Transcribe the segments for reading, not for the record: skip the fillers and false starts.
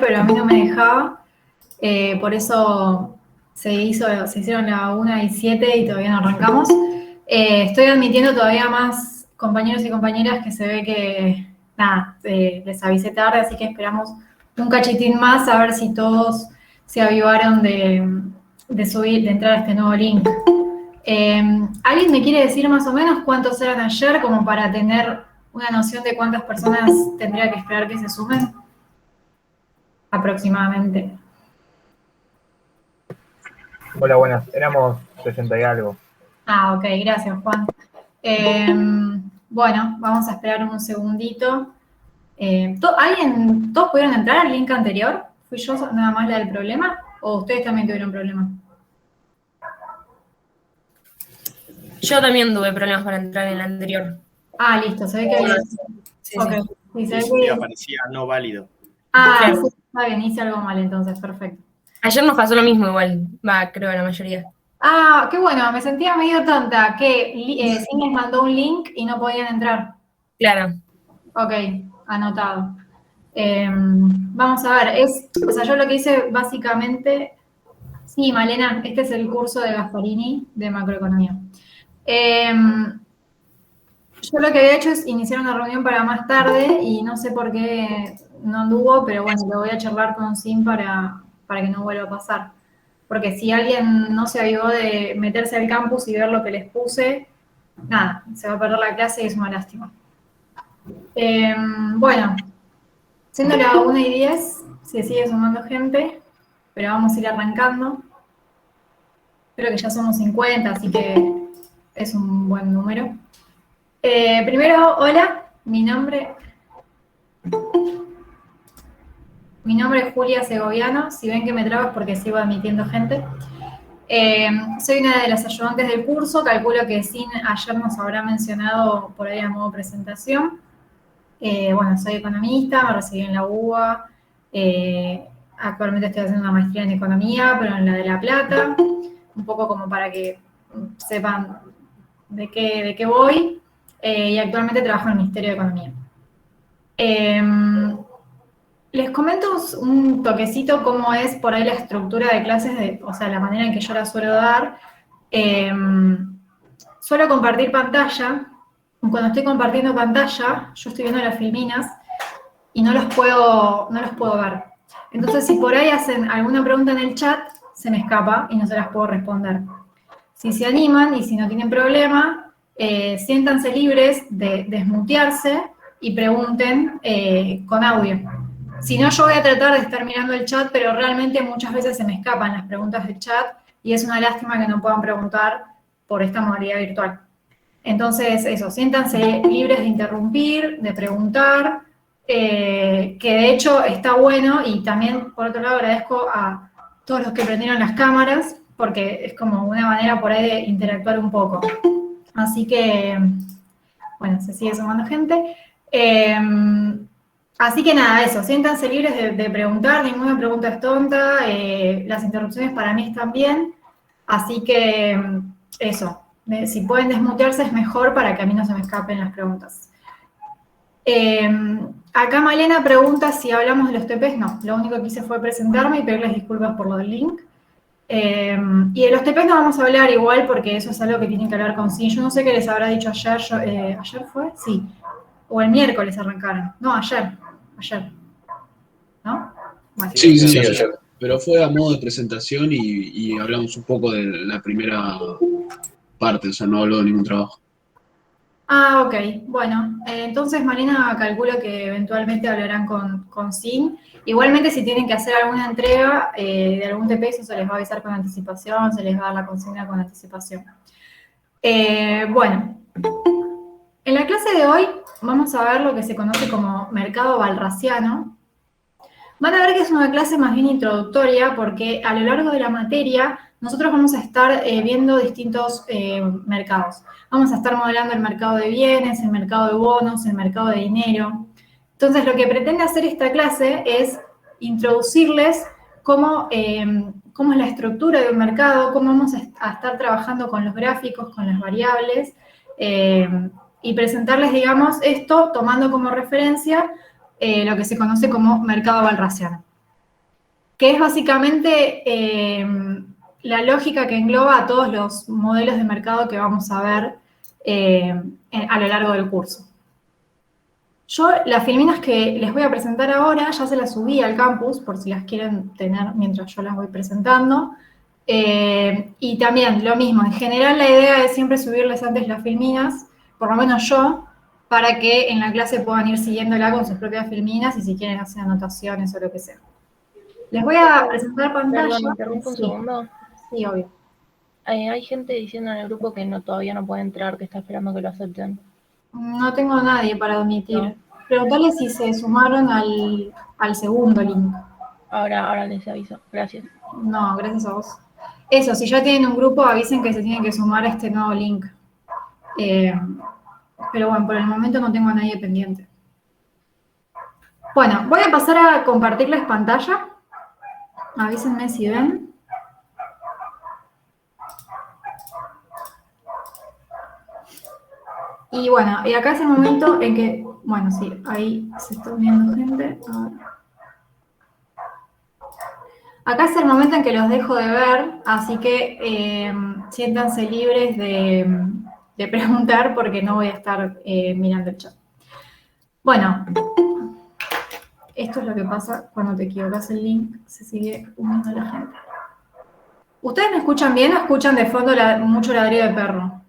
pero a mí no me dejaba. Por eso se hicieron la 1:07 y todavía no arrancamos. Estoy admitiendo todavía más compañeros y compañeras que se ve que, nada, les avisé tarde, así que esperamos un cachitín más a ver si todos se avivaron de entrar a este nuevo link. ¿Alguien me quiere decir más o menos cuántos eran ayer, como para tener una noción de cuántas personas tendría que esperar que se sumen? Aproximadamente. Hola, buenas. Éramos 60 y algo. Ah, ok, gracias, Juan. Bueno, vamos a esperar un segundito. ¿Todos pudieron entrar al link anterior? ¿Fui yo nada más la del problema? ¿O ustedes también tuvieron problemas? Yo también tuve problemas para entrar en el anterior. Ah, listo, se ve que había... Sí, ok, sí. sí, se ve Y que... aparecía no válido. Ah, Claro. sí, está bien, hice algo mal entonces, perfecto. Ayer nos pasó lo mismo igual, creo la mayoría. Ah, qué bueno, me sentía medio tonta, que Sin les mandó un link y no podían entrar. Claro. Ok, anotado. Vamos a ver, yo lo que hice básicamente... Sí, Malena, este es el curso de Gasparini de macroeconomía. Yo lo que había hecho es iniciar una reunión para más tarde y no sé por qué no anduvo, pero bueno, lo voy a charlar con Sim para que no vuelva a pasar. Porque si alguien no se avivó de meterse al campus y ver lo que les puse, nada, se va a perder la clase y es una lástima. Bueno, siendo la 1:10, se sigue sumando gente, pero vamos a ir arrancando. Creo que ya somos 50, así que es un buen número. Primero, hola, mi nombre es Julia Segoviano. Si ven que me trabo es porque sigo admitiendo gente. Soy una de las ayudantes del curso. Calculo que Sin ayer nos habrá mencionado por ahí a modo presentación. Bueno, soy economista, me recibí en la UBA. Actualmente estoy haciendo una maestría en economía, pero en la de La Plata. Un poco como para que sepan de qué voy. Y actualmente trabajo en el Ministerio de Economía. Les comento un toquecito cómo es por ahí la estructura de clases, o sea, la manera en que yo la suelo dar. Suelo compartir pantalla. Cuando estoy compartiendo pantalla, yo estoy viendo las filminas y no los puedo ver. Entonces, si por ahí hacen alguna pregunta en el chat, se me escapa y no se las puedo responder. Si se animan y si no tienen problema, siéntanse libres de desmutearse y pregunten con audio. Si no, yo voy a tratar de estar mirando el chat, pero realmente muchas veces se me escapan las preguntas del chat y es una lástima que no puedan preguntar por esta modalidad virtual. Entonces, eso, siéntanse libres de interrumpir, de preguntar, que de hecho está bueno, y también, por otro lado, agradezco a todos los que prendieron las cámaras, porque es como una manera por ahí de interactuar un poco. Así que, bueno, se sigue sumando gente. Así que nada, eso, siéntanse libres de preguntar, ninguna pregunta es tonta, las interrupciones para mí están bien, así que eso, si pueden desmutearse es mejor para que a mí no se me escapen las preguntas. Acá Malena pregunta si hablamos de los TPs. No, lo único que hice fue presentarme y pedirles disculpas por lo del link. Y de los TPs no vamos a hablar igual porque eso es algo que tienen que hablar con sí. Yo no sé qué les habrá dicho ayer, ¿ayer fue? Sí. O el miércoles arrancaron. No, ayer. ¿No? Bueno. Sí, ayer. Pero fue a modo de presentación y hablamos un poco de la primera parte, o sea, no habló de ningún trabajo. Ah, ok. Bueno, entonces Marina calculo que eventualmente hablarán con SIN. Igualmente, si tienen que hacer alguna entrega de algún TP, eso se les va a avisar con anticipación, se les va a dar la consigna con anticipación. Bueno, en la clase de hoy vamos a ver lo que se conoce como mercado walrasiano. Van a ver que es una clase más bien introductoria porque a lo largo de la materia nosotros vamos a estar viendo distintos mercados. Vamos a estar modelando el mercado de bienes, el mercado de bonos, el mercado de dinero. Entonces, lo que pretende hacer esta clase es introducirles cómo es la estructura de un mercado, cómo vamos a estar trabajando con los gráficos, con las variables, y presentarles, digamos, esto tomando como referencia lo que se conoce como mercado walrasiano. que es básicamente la lógica que engloba a todos los modelos de mercado que vamos a ver a lo largo del curso. Yo las filminas que les voy a presentar ahora ya se las subí al campus, por si las quieren tener mientras yo las voy presentando. Y también lo mismo, en general la idea es siempre subirles antes las filminas, por lo menos yo, para que en la clase puedan ir siguiéndola con sus propias filminas y si quieren hacer anotaciones o lo que sea. Les voy a presentar pantalla. Perdón, interrumpo un segundo. Sí, obvio. Hay gente diciendo en el grupo que todavía no puede entrar, que está esperando que lo acepten. No tengo a nadie para admitir. Preguntale si se sumaron al segundo link. Ahora les aviso. Gracias. No, gracias a vos. Eso, si ya tienen un grupo, avisen que se tienen que sumar a este nuevo link. Pero bueno, por el momento no tengo a nadie pendiente. Bueno, voy a pasar a compartirles pantalla. Avísenme si ven. Y bueno, y acá es el momento en que, bueno, sí, ahí se está uniendo gente. A ver. Acá es el momento en que los dejo de ver, así que siéntanse libres de preguntar porque no voy a estar mirando el chat. Bueno, esto es lo que pasa cuando te equivocas el link, se sigue uniendo la gente. ¿Ustedes me escuchan bien o escuchan de fondo mucho ladrido de perro?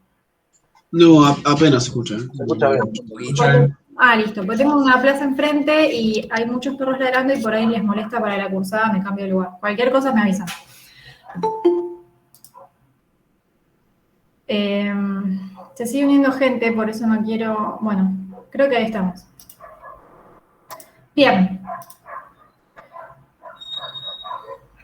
No, apenas se escucha. Se escucha bien. Ah, listo, pues tengo una plaza enfrente y hay muchos perros ladrando y por ahí les molesta para la cursada, me cambio de lugar. Cualquier cosa me avisan. Se sigue uniendo gente, por eso no quiero... Bueno, creo que ahí estamos. Bien.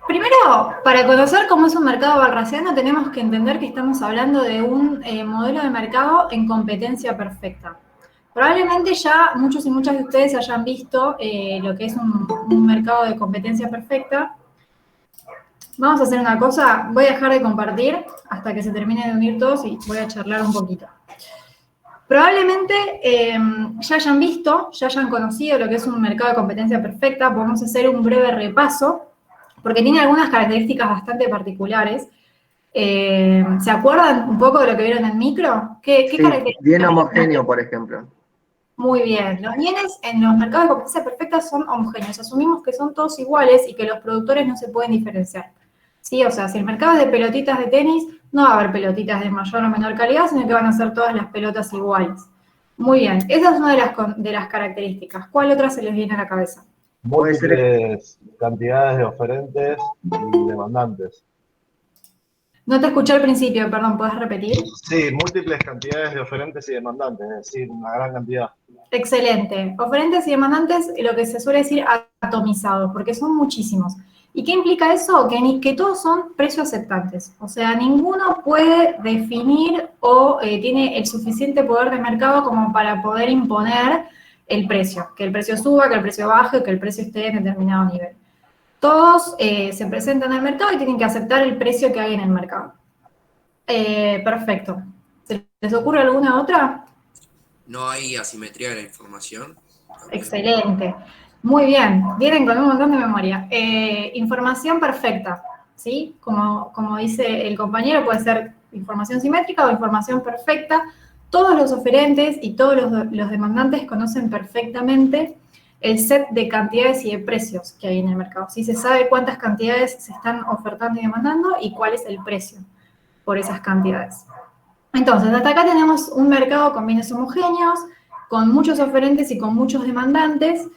Primero, para conocer cómo es un mercado balraciano, tenemos que entender que estamos hablando de un modelo de mercado en competencia perfecta. Probablemente ya muchos y muchas de ustedes hayan visto lo que es un mercado de competencia perfecta. Vamos a hacer una cosa, voy a dejar de compartir hasta que se termine de unir todos y voy a charlar un poquito. Probablemente ya hayan visto, ya hayan conocido lo que es un mercado de competencia perfecta. Podemos hacer un breve repaso, porque tiene algunas características bastante particulares. ¿Se acuerdan un poco de lo que vieron en micro? ¿Qué Sí, características? bien homogéneo, por ejemplo. Muy bien. Los bienes en los mercados de competencia perfecta son homogéneos. Asumimos que son todos iguales y que los productores no se pueden diferenciar. ¿Sí? O sea, si el mercado es de pelotitas de tenis, no va a haber pelotitas de mayor o menor calidad, sino que van a ser todas las pelotas iguales. Muy bien. Esa es una de las características. ¿Cuál otra se les viene a la cabeza? Múltiples cantidades de oferentes y demandantes. No te escuché al principio, perdón, ¿puedes repetir? Sí, múltiples cantidades de oferentes y demandantes, es decir, una gran cantidad. Excelente. Oferentes y demandantes, lo que se suele decir atomizados, porque son muchísimos. ¿Y qué implica eso? Que todos son precios aceptantes. O sea, ninguno puede definir o tiene el suficiente poder de mercado como para poder imponer el precio. Que el precio suba, que el precio baje, que el precio esté en determinado nivel. Todos se presentan al mercado y tienen que aceptar el precio que hay en el mercado. Perfecto. ¿Se les ocurre alguna otra? ¿No hay asimetría de la información? Excelente. Muy bien. Vienen con un montón de memoria. Información perfecta, ¿sí? Como dice el compañero, puede ser información simétrica o información perfecta. Todos los oferentes y todos los demandantes conocen perfectamente el set de cantidades y de precios que hay en el mercado. ¿Sí? Se sabe cuántas cantidades se están ofertando y demandando y cuál es el precio por esas cantidades. Entonces, hasta acá tenemos un mercado con bienes homogéneos, con muchos oferentes y con muchos demandantes,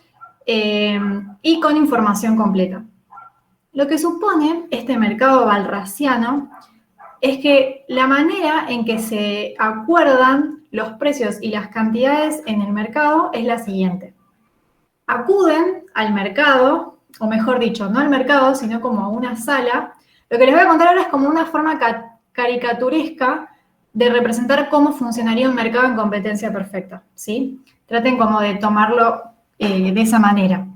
y con información completa. Lo que supone este mercado balraciano es que la manera en que se acuerdan los precios y las cantidades en el mercado es la siguiente. Acuden al mercado, o mejor dicho, no al mercado, sino como a una sala. Lo que les voy a contar ahora es como una forma caricaturesca de representar cómo funcionaría un mercado en competencia perfecta, ¿sí? Traten como de tomarlo de esa manera.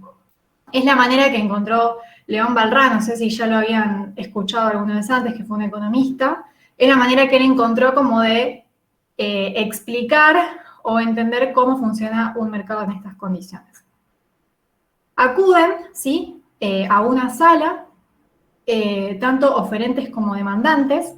Es la manera que encontró León Balrá, no sé si ya lo habían escuchado alguna vez antes, que fue un economista. Es la manera que él encontró como de explicar o entender cómo funciona un mercado en estas condiciones. Acuden, ¿sí? A una sala tanto oferentes como demandantes,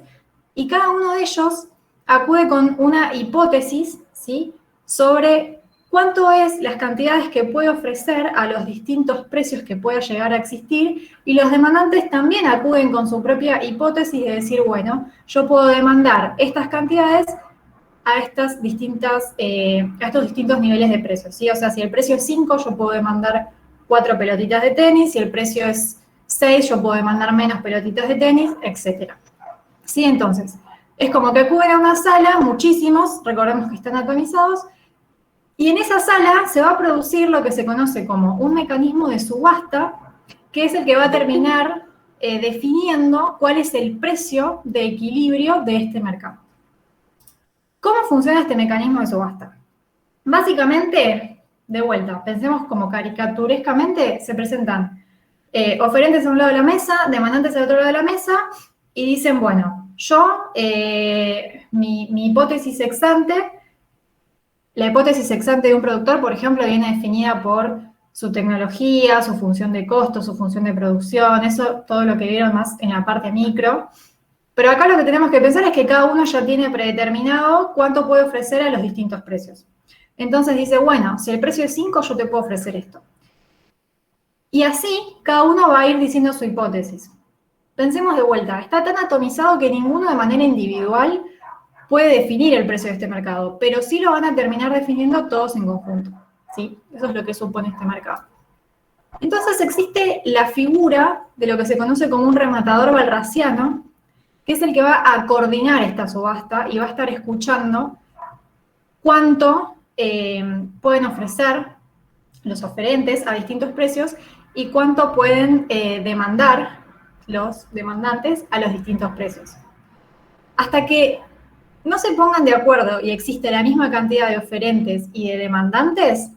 y cada uno de ellos acude con una hipótesis, ¿sí?, sobre cuánto es las cantidades que puede ofrecer a los distintos precios que pueda llegar a existir, y los demandantes también acuden con su propia hipótesis de decir, bueno, yo puedo demandar estas cantidades a estos distintos niveles de precios, ¿sí? O sea, si el precio es 5, yo puedo demandar 4 pelotitas de tenis, si el precio es 6, yo puedo demandar menos pelotitas de tenis, etc. ¿Sí? Entonces, es como que acuden a una sala, muchísimos, recordemos que están atomizados, y en esa sala se va a producir lo que se conoce como un mecanismo de subasta, que es el que va a terminar definiendo cuál es el precio de equilibrio de este mercado. ¿Cómo funciona este mecanismo de subasta? Básicamente, de vuelta, pensemos como caricaturescamente, se presentan oferentes a un lado de la mesa, demandantes al otro lado de la mesa, y dicen, bueno, yo, mi hipótesis exante, la hipótesis exante de un productor, por ejemplo, viene definida por su tecnología, su función de costo, su función de producción, eso, todo lo que vieron más en la parte micro. Pero acá lo que tenemos que pensar es que cada uno ya tiene predeterminado cuánto puede ofrecer a los distintos precios. Entonces dice, bueno, si el precio es 5, yo te puedo ofrecer esto. Y así, cada uno va a ir diciendo su hipótesis. Pensemos de vuelta, está tan atomizado que ninguno de manera individual puede definir el precio de este mercado, pero sí lo van a terminar definiendo todos en conjunto, ¿sí? Eso es lo que supone este mercado. Entonces existe la figura de lo que se conoce como un rematador balrasiano, que es el que va a coordinar esta subasta y va a estar escuchando cuánto pueden ofrecer los oferentes a distintos precios y cuánto pueden demandar los demandantes a los distintos precios. Hasta que no se pongan de acuerdo y existe la misma cantidad de oferentes y de demandantes,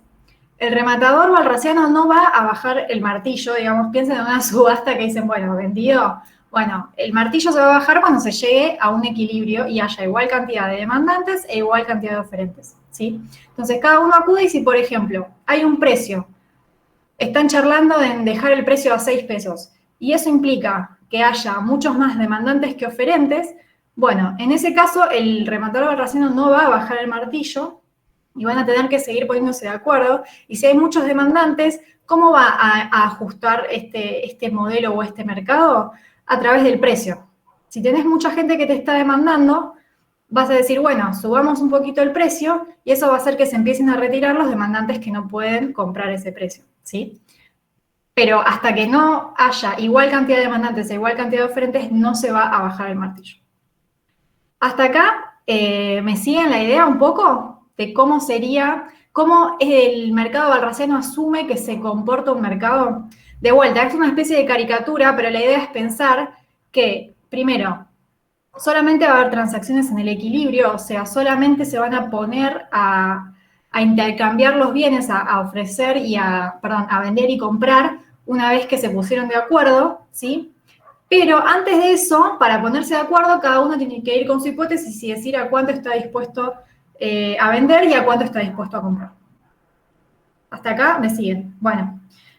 el rematador balrasiano no va a bajar el martillo, digamos, piensen en una subasta que dicen, bueno, vendido. Bueno, el martillo se va a bajar cuando se llegue a un equilibrio y haya igual cantidad de demandantes e igual cantidad de oferentes, ¿sí? Entonces, cada uno acude y si, por ejemplo, hay un precio, están charlando en dejar el precio a 6 pesos, y eso implica que haya muchos más demandantes que oferentes, bueno, en ese caso, el rematador balrasiano no va a bajar el martillo y van a tener que seguir poniéndose de acuerdo, y si hay muchos demandantes, ¿cómo va a ajustar este modelo o este mercado? A través del precio. Si tenés mucha gente que te está demandando, vas a decir, bueno, subamos un poquito el precio y eso va a hacer que se empiecen a retirar los demandantes que no pueden comprar ese precio, ¿sí? Pero hasta que no haya igual cantidad de demandantes e igual cantidad de oferentes, no se va a bajar el martillo. Hasta acá, ¿me siguen la idea un poco de cómo sería, cómo el mercado balrasiano asume que se comporta un mercado? De vuelta, es una especie de caricatura, pero la idea es pensar que, primero, solamente va a haber transacciones en el equilibrio, o sea, solamente se van a poner a intercambiar los bienes, a ofrecer y a vender y comprar una vez que se pusieron de acuerdo, ¿sí? Pero antes de eso, para ponerse de acuerdo, cada uno tiene que ir con su hipótesis y decir a cuánto está dispuesto a vender y a cuánto está dispuesto a comprar. ¿Hasta acá me siguen? Bueno.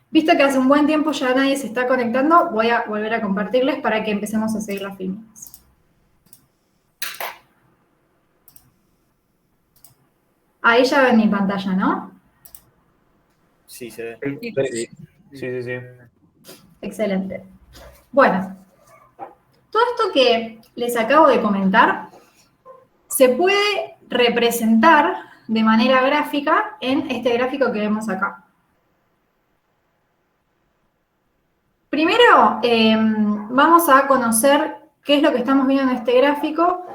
Visto que hace un buen tiempo ya nadie se está conectando, voy a volver a compartirles para que empecemos a seguir las filmas. Ahí ya ven mi pantalla, ¿no? Sí, se ve. Sí. Excelente. Bueno, todo esto que les acabo de comentar se puede representar de manera gráfica en este gráfico que vemos acá. Primero, vamos a conocer qué es lo que estamos viendo en este gráfico.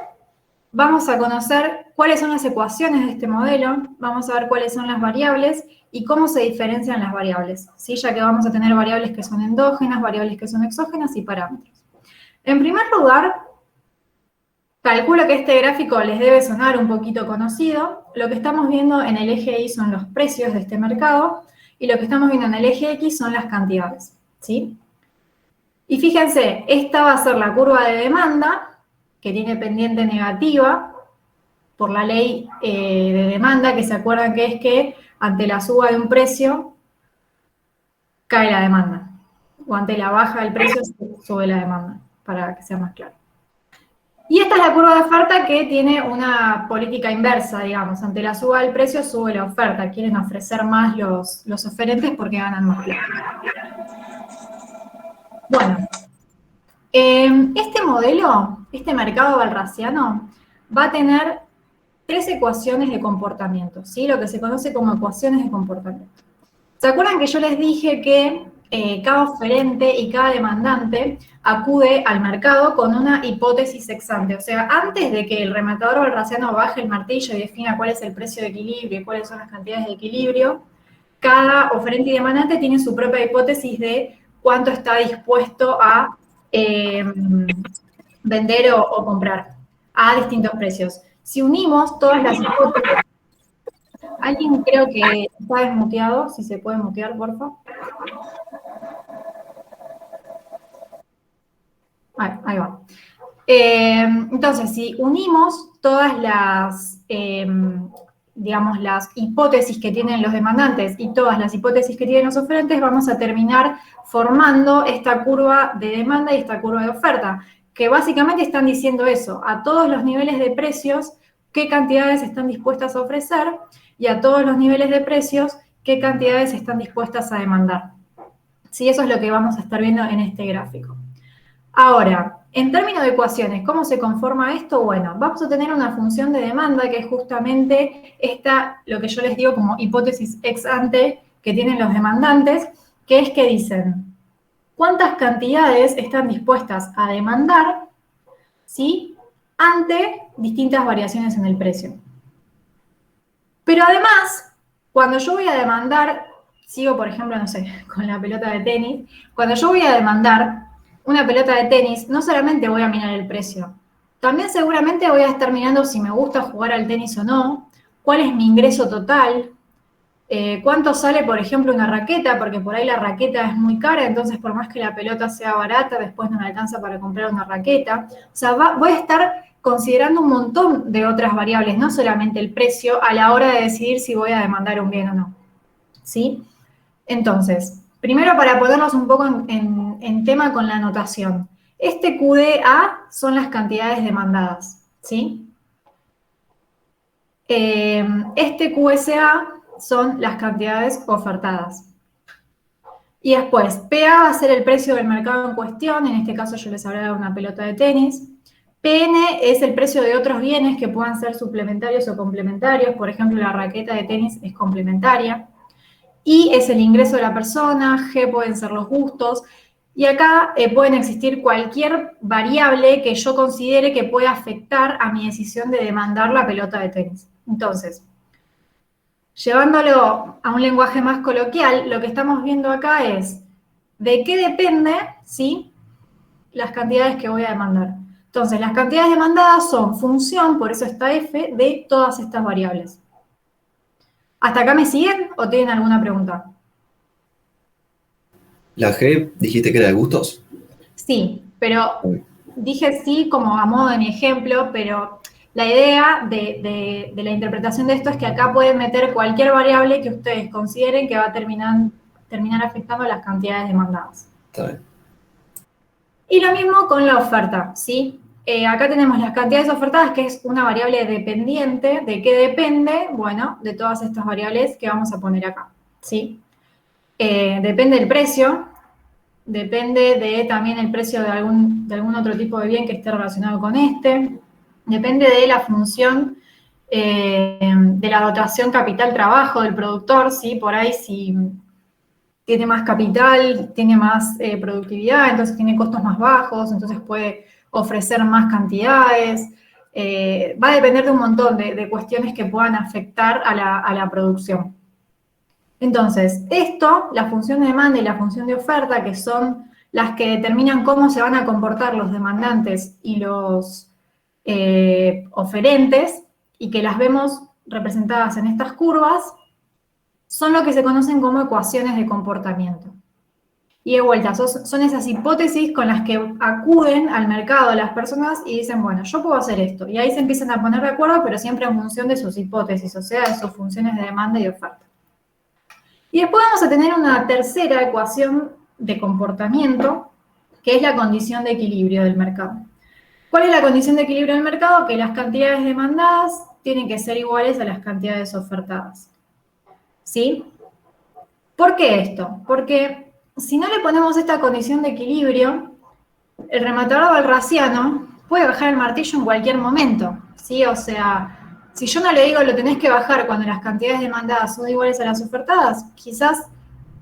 Vamos a conocer cuáles son las ecuaciones de este modelo. Vamos a ver cuáles son las variables y cómo se diferencian las variables, ¿sí? Ya que vamos a tener variables que son endógenas, variables que son exógenas y parámetros. En primer lugar, calculo que este gráfico les debe sonar un poquito conocido. Lo que estamos viendo en el eje Y son los precios de este mercado y lo que estamos viendo en el eje X son las cantidades, ¿sí? Y fíjense, esta va a ser la curva de demanda, que tiene pendiente negativa por la ley de demanda, que se acuerdan que es que ante la suba de un precio, cae la demanda. o ante la baja del precio sube la demanda, para que sea más claro. Y esta es la curva de oferta que tiene una política inversa, digamos. Ante la suba del precio, sube la oferta. Quieren ofrecer más los oferentes porque ganan más plata. Bueno, este modelo, este mercado walrasiano, va a tener 3 ecuaciones de comportamiento, ¿sí? Lo que se conoce como ecuaciones de comportamiento. ¿Se acuerdan que yo les dije que cada oferente y cada demandante acude al mercado con una hipótesis ex ante? O sea, antes de que el rematador walrasiano baje el martillo y defina cuál es el precio de equilibrio y cuáles son las cantidades de equilibrio, cada oferente y demandante tiene su propia hipótesis de cuánto está dispuesto a vender o comprar a distintos precios. Si unimos todas las hipótesis... Alguien creo que está desmuteado, si se puede mutear, por favor. Ahí va. Entonces, si unimos todas las, digamos, las hipótesis que tienen los demandantes y todas las hipótesis que tienen los oferentes, vamos a terminar formando esta curva de demanda y esta curva de oferta, que básicamente están diciendo eso, a todos los niveles de precios, qué cantidades están dispuestas a ofrecer, y a todos los niveles de precios, qué cantidades están dispuestas a demandar. Sí, eso es lo que vamos a estar viendo en este gráfico. Ahora, en términos de ecuaciones, ¿cómo se conforma esto? Bueno, vamos a tener una función de demanda que es justamente esta, lo que yo les digo como hipótesis ex ante que tienen los demandantes, que es que dicen, ¿cuántas cantidades están dispuestas a demandar, ¿sí?, ante distintas variaciones en el precio? Pero además, cuando yo voy a demandar, sigo por ejemplo, no sé, con la pelota de tenis, cuando yo voy a demandar una pelota de tenis, no solamente voy a mirar el precio, también seguramente voy a estar mirando si me gusta jugar al tenis o no, cuál es mi ingreso total, cuánto sale, por ejemplo, una raqueta, porque por ahí la raqueta es muy cara, entonces por más que la pelota sea barata, después no me alcanza para comprar una raqueta. O sea, voy a estar considerando un montón de otras variables, no solamente el precio, a la hora de decidir si voy a demandar un bien o no. ¿Sí? Entonces, primero para ponernos un poco en tema con la notación. Este QDA son las cantidades demandadas, ¿sí? Este QSA son las cantidades ofertadas. Y después, PA va a ser el precio del mercado en cuestión, en este caso yo les hablé de una pelota de tenis. PN es el precio de otros bienes que puedan ser suplementarios o complementarios, por ejemplo, la raqueta de tenis es complementaria. I es el ingreso de la persona, G pueden ser los gustos, y acá pueden existir cualquier variable que yo considere que pueda afectar a mi decisión de demandar la pelota de tenis. Entonces, llevándolo a un lenguaje más coloquial, lo que estamos viendo acá es de qué depende, ¿sí?, las cantidades que voy a demandar. Entonces, las cantidades demandadas son función, por eso está F, de todas estas variables. ¿Hasta acá me siguen o tienen alguna pregunta? La G, dijiste que era de gustos. Sí, pero dije sí como a modo de mi ejemplo, pero la idea de la interpretación de esto es que acá pueden meter cualquier variable que ustedes consideren que va a terminar afectando las cantidades demandadas. Está bien. Y lo mismo con la oferta, ¿sí? Acá tenemos las cantidades ofertadas, que es una variable dependiente. ¿De qué depende? Bueno, de todas estas variables que vamos a poner acá, ¿sí? Depende del precio, depende de también el precio de algún otro tipo de bien que esté relacionado con este, depende de la función de la dotación capital-trabajo del productor, ¿sí? Por ahí si tiene más capital, tiene más productividad, entonces tiene costos más bajos, entonces puede ofrecer más cantidades. Va a depender de un montón de cuestiones que puedan afectar a la producción. Entonces, esto, la función de demanda y la función de oferta, que son las que determinan cómo se van a comportar los demandantes y los oferentes, y que las vemos representadas en estas curvas, son lo que se conocen como ecuaciones de comportamiento. Y de vuelta, son esas hipótesis con las que acuden al mercado las personas y dicen, bueno, yo puedo hacer esto. Y ahí se empiezan a poner de acuerdo, pero siempre en función de sus hipótesis, o sea, de sus funciones de demanda y oferta. Y después vamos a tener una tercera ecuación de comportamiento, que es la condición de equilibrio del mercado. ¿Cuál es la condición de equilibrio del mercado? Que las cantidades demandadas tienen que ser iguales a las cantidades ofertadas. ¿Sí? ¿Por qué esto? Porque si no le ponemos esta condición de equilibrio, el rematador valrasiano puede bajar el martillo en cualquier momento, ¿sí? O sea, si yo no le digo lo tenés que bajar cuando las cantidades demandadas son iguales a las ofertadas, quizás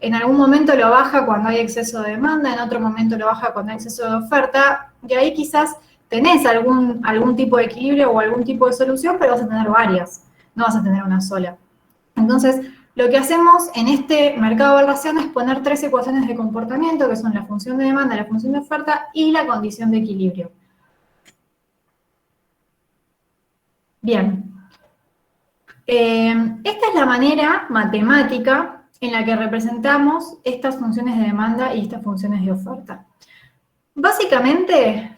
en algún momento lo baja cuando hay exceso de demanda, en otro momento lo baja cuando hay exceso de oferta, y ahí quizás tenés algún tipo de equilibrio o algún tipo de solución, pero vas a tener varias, no vas a tener una sola. Entonces, lo que hacemos en este mercado valrasiano es poner 3 ecuaciones de comportamiento, que son la función de demanda, la función de oferta y la condición de equilibrio. Bien. Esta es la manera matemática en la que representamos estas funciones de demanda y estas funciones de oferta. Básicamente...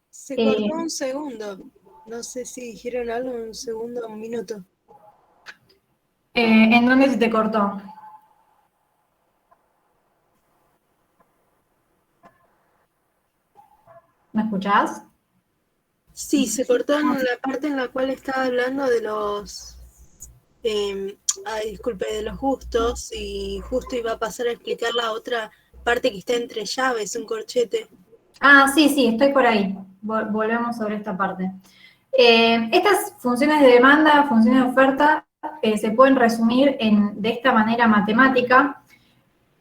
Se cortó un segundo. No sé si dijeron algo en un segundo o un minuto. ¿En dónde se te cortó? ¿Me escuchás? Sí, se cortó en la parte en la cual estaba hablando de los... disculpe, de los gustos, y justo iba a pasar a explicar la otra parte que está entre llaves, un corchete. Ah, sí, estoy por ahí. Volvemos sobre esta parte. Estas funciones de demanda, funciones de oferta, se pueden resumir de esta manera matemática,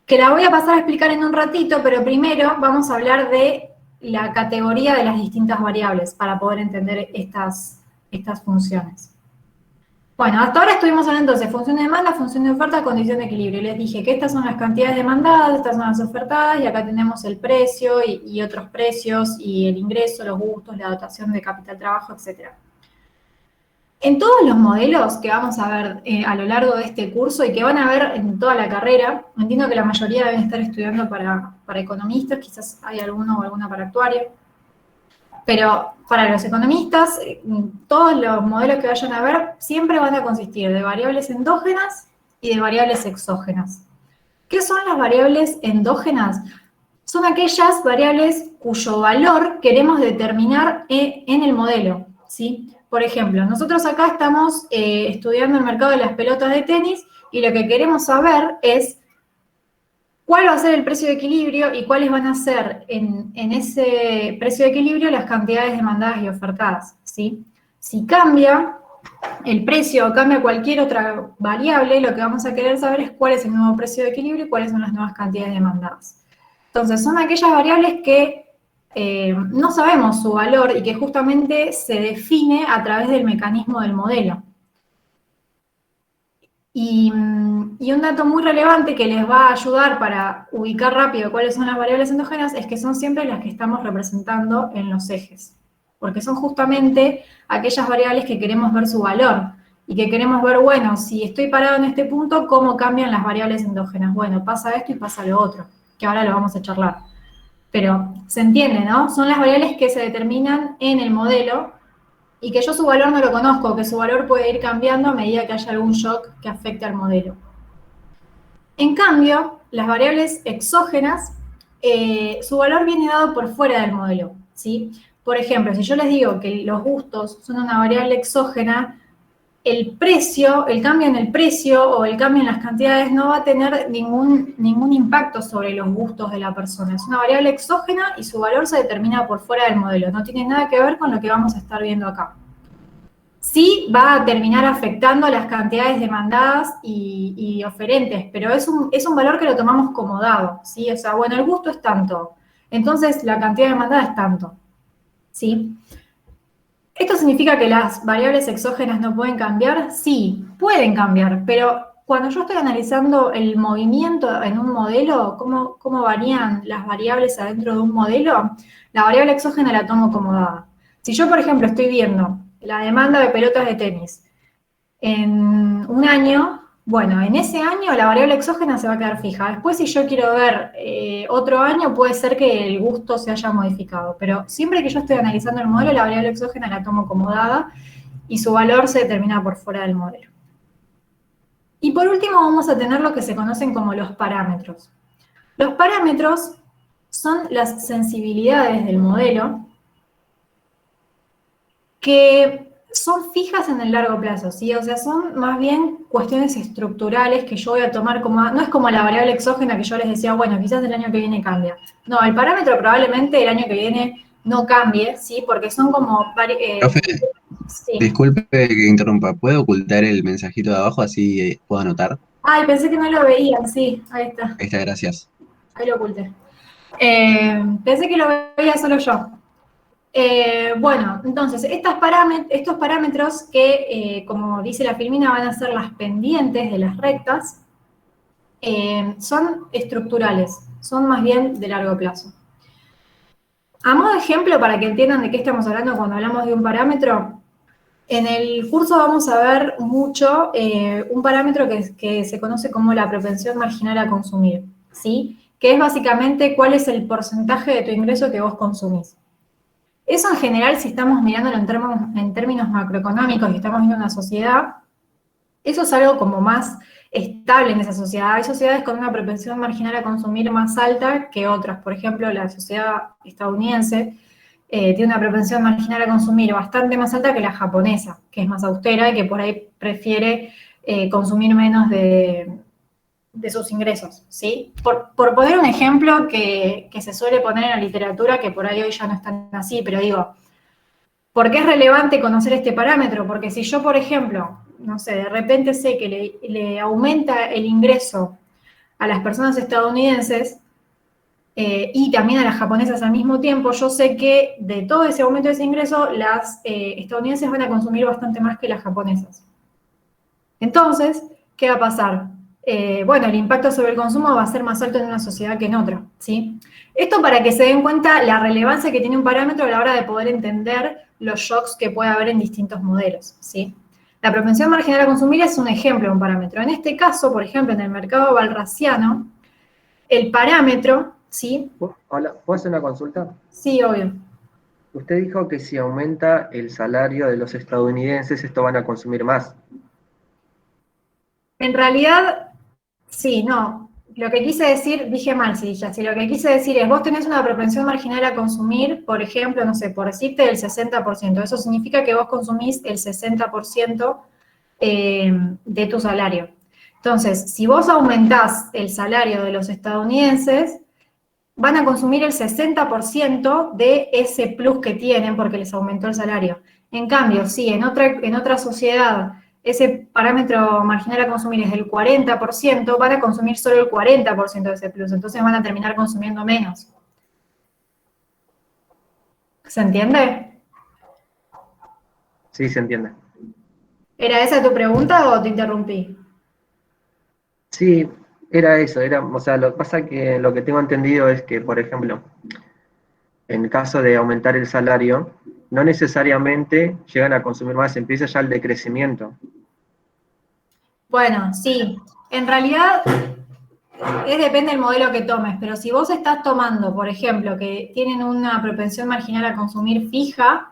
que la voy a pasar a explicar en un ratito, pero primero vamos a hablar de la categoría de las distintas variables para poder entender estas funciones. Bueno, hasta ahora estuvimos hablando entonces función de demanda, función de oferta, condición de equilibrio. Les dije que estas son las cantidades demandadas, estas son las ofertadas, y acá tenemos el precio y otros precios, y el ingreso, los gustos, la dotación de capital trabajo, etc. En todos los modelos que vamos a ver a lo largo de este curso y que van a ver en toda la carrera, entiendo que la mayoría deben estar estudiando para economistas, quizás hay alguno o alguna para actuario, pero para los economistas, todos los modelos que vayan a ver siempre van a consistir de variables endógenas y de variables exógenas. ¿Qué son las variables endógenas? Son aquellas variables cuyo valor queremos determinar en el modelo, ¿sí? Por ejemplo, nosotros acá estamos estudiando el mercado de las pelotas de tenis y lo que queremos saber es cuál va a ser el precio de equilibrio y cuáles van a ser en ese precio de equilibrio las cantidades demandadas y ofertadas, ¿sí? Si cambia el precio o cambia cualquier otra variable, lo que vamos a querer saber es cuál es el nuevo precio de equilibrio y cuáles son las nuevas cantidades demandadas. Entonces, son aquellas variables que no sabemos su valor y que justamente se define a través del mecanismo del modelo. Y un dato muy relevante que les va a ayudar para ubicar rápido cuáles son las variables endógenas es que son siempre las que estamos representando en los ejes, porque son justamente aquellas variables que queremos ver su valor y que queremos ver, bueno, si estoy parado en este punto, ¿cómo cambian las variables endógenas? Bueno, pasa esto y pasa lo otro, que ahora lo vamos a charlar. Pero se entiende, ¿no? Son las variables que se determinan en el modelo y que yo su valor no lo conozco, que su valor puede ir cambiando a medida que haya algún shock que afecte al modelo. En cambio, las variables exógenas, su valor viene dado por fuera del modelo, ¿sí? Por ejemplo, si yo les digo que los gustos son una variable exógena, el precio, el cambio en el precio o el cambio en las cantidades no va a tener ningún impacto sobre los gustos de la persona. Es una variable exógena y su valor se determina por fuera del modelo. No tiene nada que ver con lo que vamos a estar viendo acá. Sí va a terminar afectando las cantidades demandadas y oferentes, pero es un valor que lo tomamos como dado, ¿sí? O sea, bueno, el gusto es tanto, entonces la cantidad demandada es tanto, ¿sí? ¿Esto significa que las variables exógenas no pueden cambiar? Sí, pueden cambiar, pero cuando yo estoy analizando el movimiento en un modelo, cómo varían las variables adentro de un modelo, la variable exógena la tomo como dada. Si yo, por ejemplo, estoy viendo la demanda de pelotas de tenis en un año, bueno, en ese año la variable exógena se va a quedar fija. Después, si yo quiero ver otro año, puede ser que el gusto se haya modificado. Pero siempre que yo estoy analizando el modelo, la variable exógena la tomo como dada y su valor se determina por fuera del modelo. Y por último, vamos a tener lo que se conocen como los parámetros. Los parámetros son las sensibilidades del modelo que son fijas en el largo plazo, ¿sí? O sea, son más bien cuestiones estructurales que yo voy a tomar como, no es como la variable exógena que yo les decía, bueno, quizás el año que viene cambia. No, el parámetro probablemente el año que viene no cambie, ¿sí? Porque son como... Profe, sí. disculpe que interrumpa, ¿puedo ocultar el mensajito de abajo así puedo anotar? Ay, pensé que no lo veían, sí, ahí está. Ahí está, gracias. Ahí lo oculté. Pensé que lo veía solo yo. Bueno, entonces, estos parámetros que, como dice la Filmina, van a ser las pendientes de las rectas, son estructurales, son más bien de largo plazo. A modo de ejemplo, para que entiendan de qué estamos hablando cuando hablamos de un parámetro, en el curso vamos a ver mucho un parámetro que se conoce como la propensión marginal a consumir, ¿sí? Que es básicamente cuál es el porcentaje de tu ingreso que vos consumís. Eso en general, si estamos mirándolo en términos macroeconómicos y estamos viendo una sociedad, eso es algo como más estable en esa sociedad. Hay sociedades con una propensión marginal a consumir más alta que otras. Por ejemplo, la sociedad estadounidense tiene una propensión marginal a consumir bastante más alta que la japonesa, que es más austera y que por ahí prefiere consumir menos de sus ingresos, ¿sí? Por poner un ejemplo que se suele poner en la literatura, que por ahí hoy ya no es tan así, pero digo, ¿por qué es relevante conocer este parámetro? Porque si yo, por ejemplo, no sé, de repente sé que le aumenta el ingreso a las personas estadounidenses y también a las japonesas al mismo tiempo, yo sé que de todo ese aumento de ese ingreso, las estadounidenses van a consumir bastante más que las japonesas. Entonces, ¿qué va a pasar? Bueno, el impacto sobre el consumo va a ser más alto en una sociedad que en otra, ¿sí? Esto para que se den cuenta la relevancia que tiene un parámetro a la hora de poder entender los shocks que puede haber en distintos modelos, ¿sí? La propensión marginal a consumir es un ejemplo de un parámetro. En este caso, por ejemplo, en el mercado balrasiano, el parámetro, ¿sí? Hola, ¿puedo hacer una consulta? Sí, obvio. Usted dijo que si aumenta el salario de los estadounidenses, esto van a consumir más. En realidad, sí, no. Lo que quise decir, dije mal, sí, ya. Si lo que quise decir es, vos tenés una propensión marginal a consumir, por ejemplo, no sé, por decirte del 60%. Eso significa que vos consumís el 60% de tu salario. Entonces, si vos aumentás el salario de los estadounidenses, van a consumir el 60% de ese plus que tienen porque les aumentó el salario. En cambio, si en otra sociedad ese parámetro marginal a consumir es del 40%, van a consumir solo el 40% de ese plus, entonces van a terminar consumiendo menos. ¿Se entiende? Sí, se entiende. ¿Era esa tu pregunta o te interrumpí? Sí, era eso, o sea, lo que pasa que lo que tengo entendido es que, por ejemplo, en caso de aumentar el salario, no necesariamente llegan a consumir más, empieza ya el decrecimiento. Bueno, sí. En realidad, depende del modelo que tomes, pero si vos estás tomando, por ejemplo, que tienen una propensión marginal a consumir fija,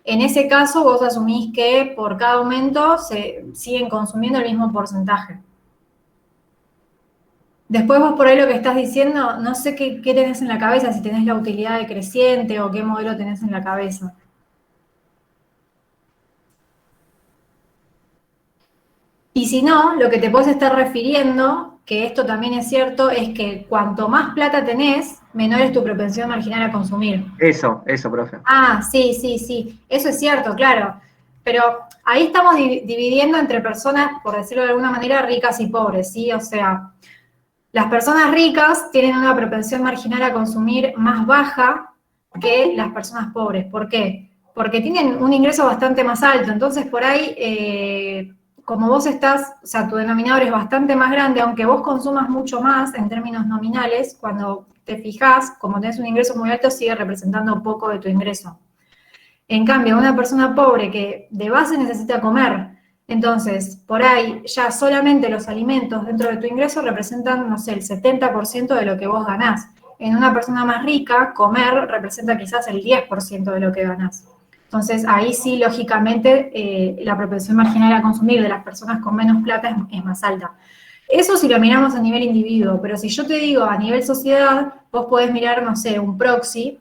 en ese caso vos asumís que por cada aumento se siguen consumiendo el mismo porcentaje. Después vos por ahí lo que estás diciendo, no sé qué tenés en la cabeza, si tenés la utilidad decreciente o qué modelo tenés en la cabeza. Y si no, lo que te puedes estar refiriendo, que esto también es cierto, es que cuanto más plata tenés, menor es tu propensión marginal a consumir. Eso, profe. Ah, sí, eso es cierto, claro. Pero ahí estamos dividiendo entre personas, por decirlo de alguna manera, ricas y pobres, ¿sí? O sea, las personas ricas tienen una propensión marginal a consumir más baja que las personas pobres. ¿Por qué? Porque tienen un ingreso bastante más alto. Entonces, por ahí, como vos estás, o sea, tu denominador es bastante más grande, aunque vos consumas mucho más en términos nominales, cuando te fijás, como tenés un ingreso muy alto, sigue representando poco de tu ingreso. En cambio, una persona pobre que de base necesita comer, entonces, por ahí ya solamente los alimentos dentro de tu ingreso representan, no sé, el 70% de lo que vos ganás. En una persona más rica, comer representa quizás el 10% de lo que ganás. Entonces, ahí sí, lógicamente, la propensión marginal a consumir de las personas con menos plata es más alta. Eso si lo miramos a nivel individuo, pero si yo te digo a nivel sociedad, vos podés mirar, no sé, un proxy,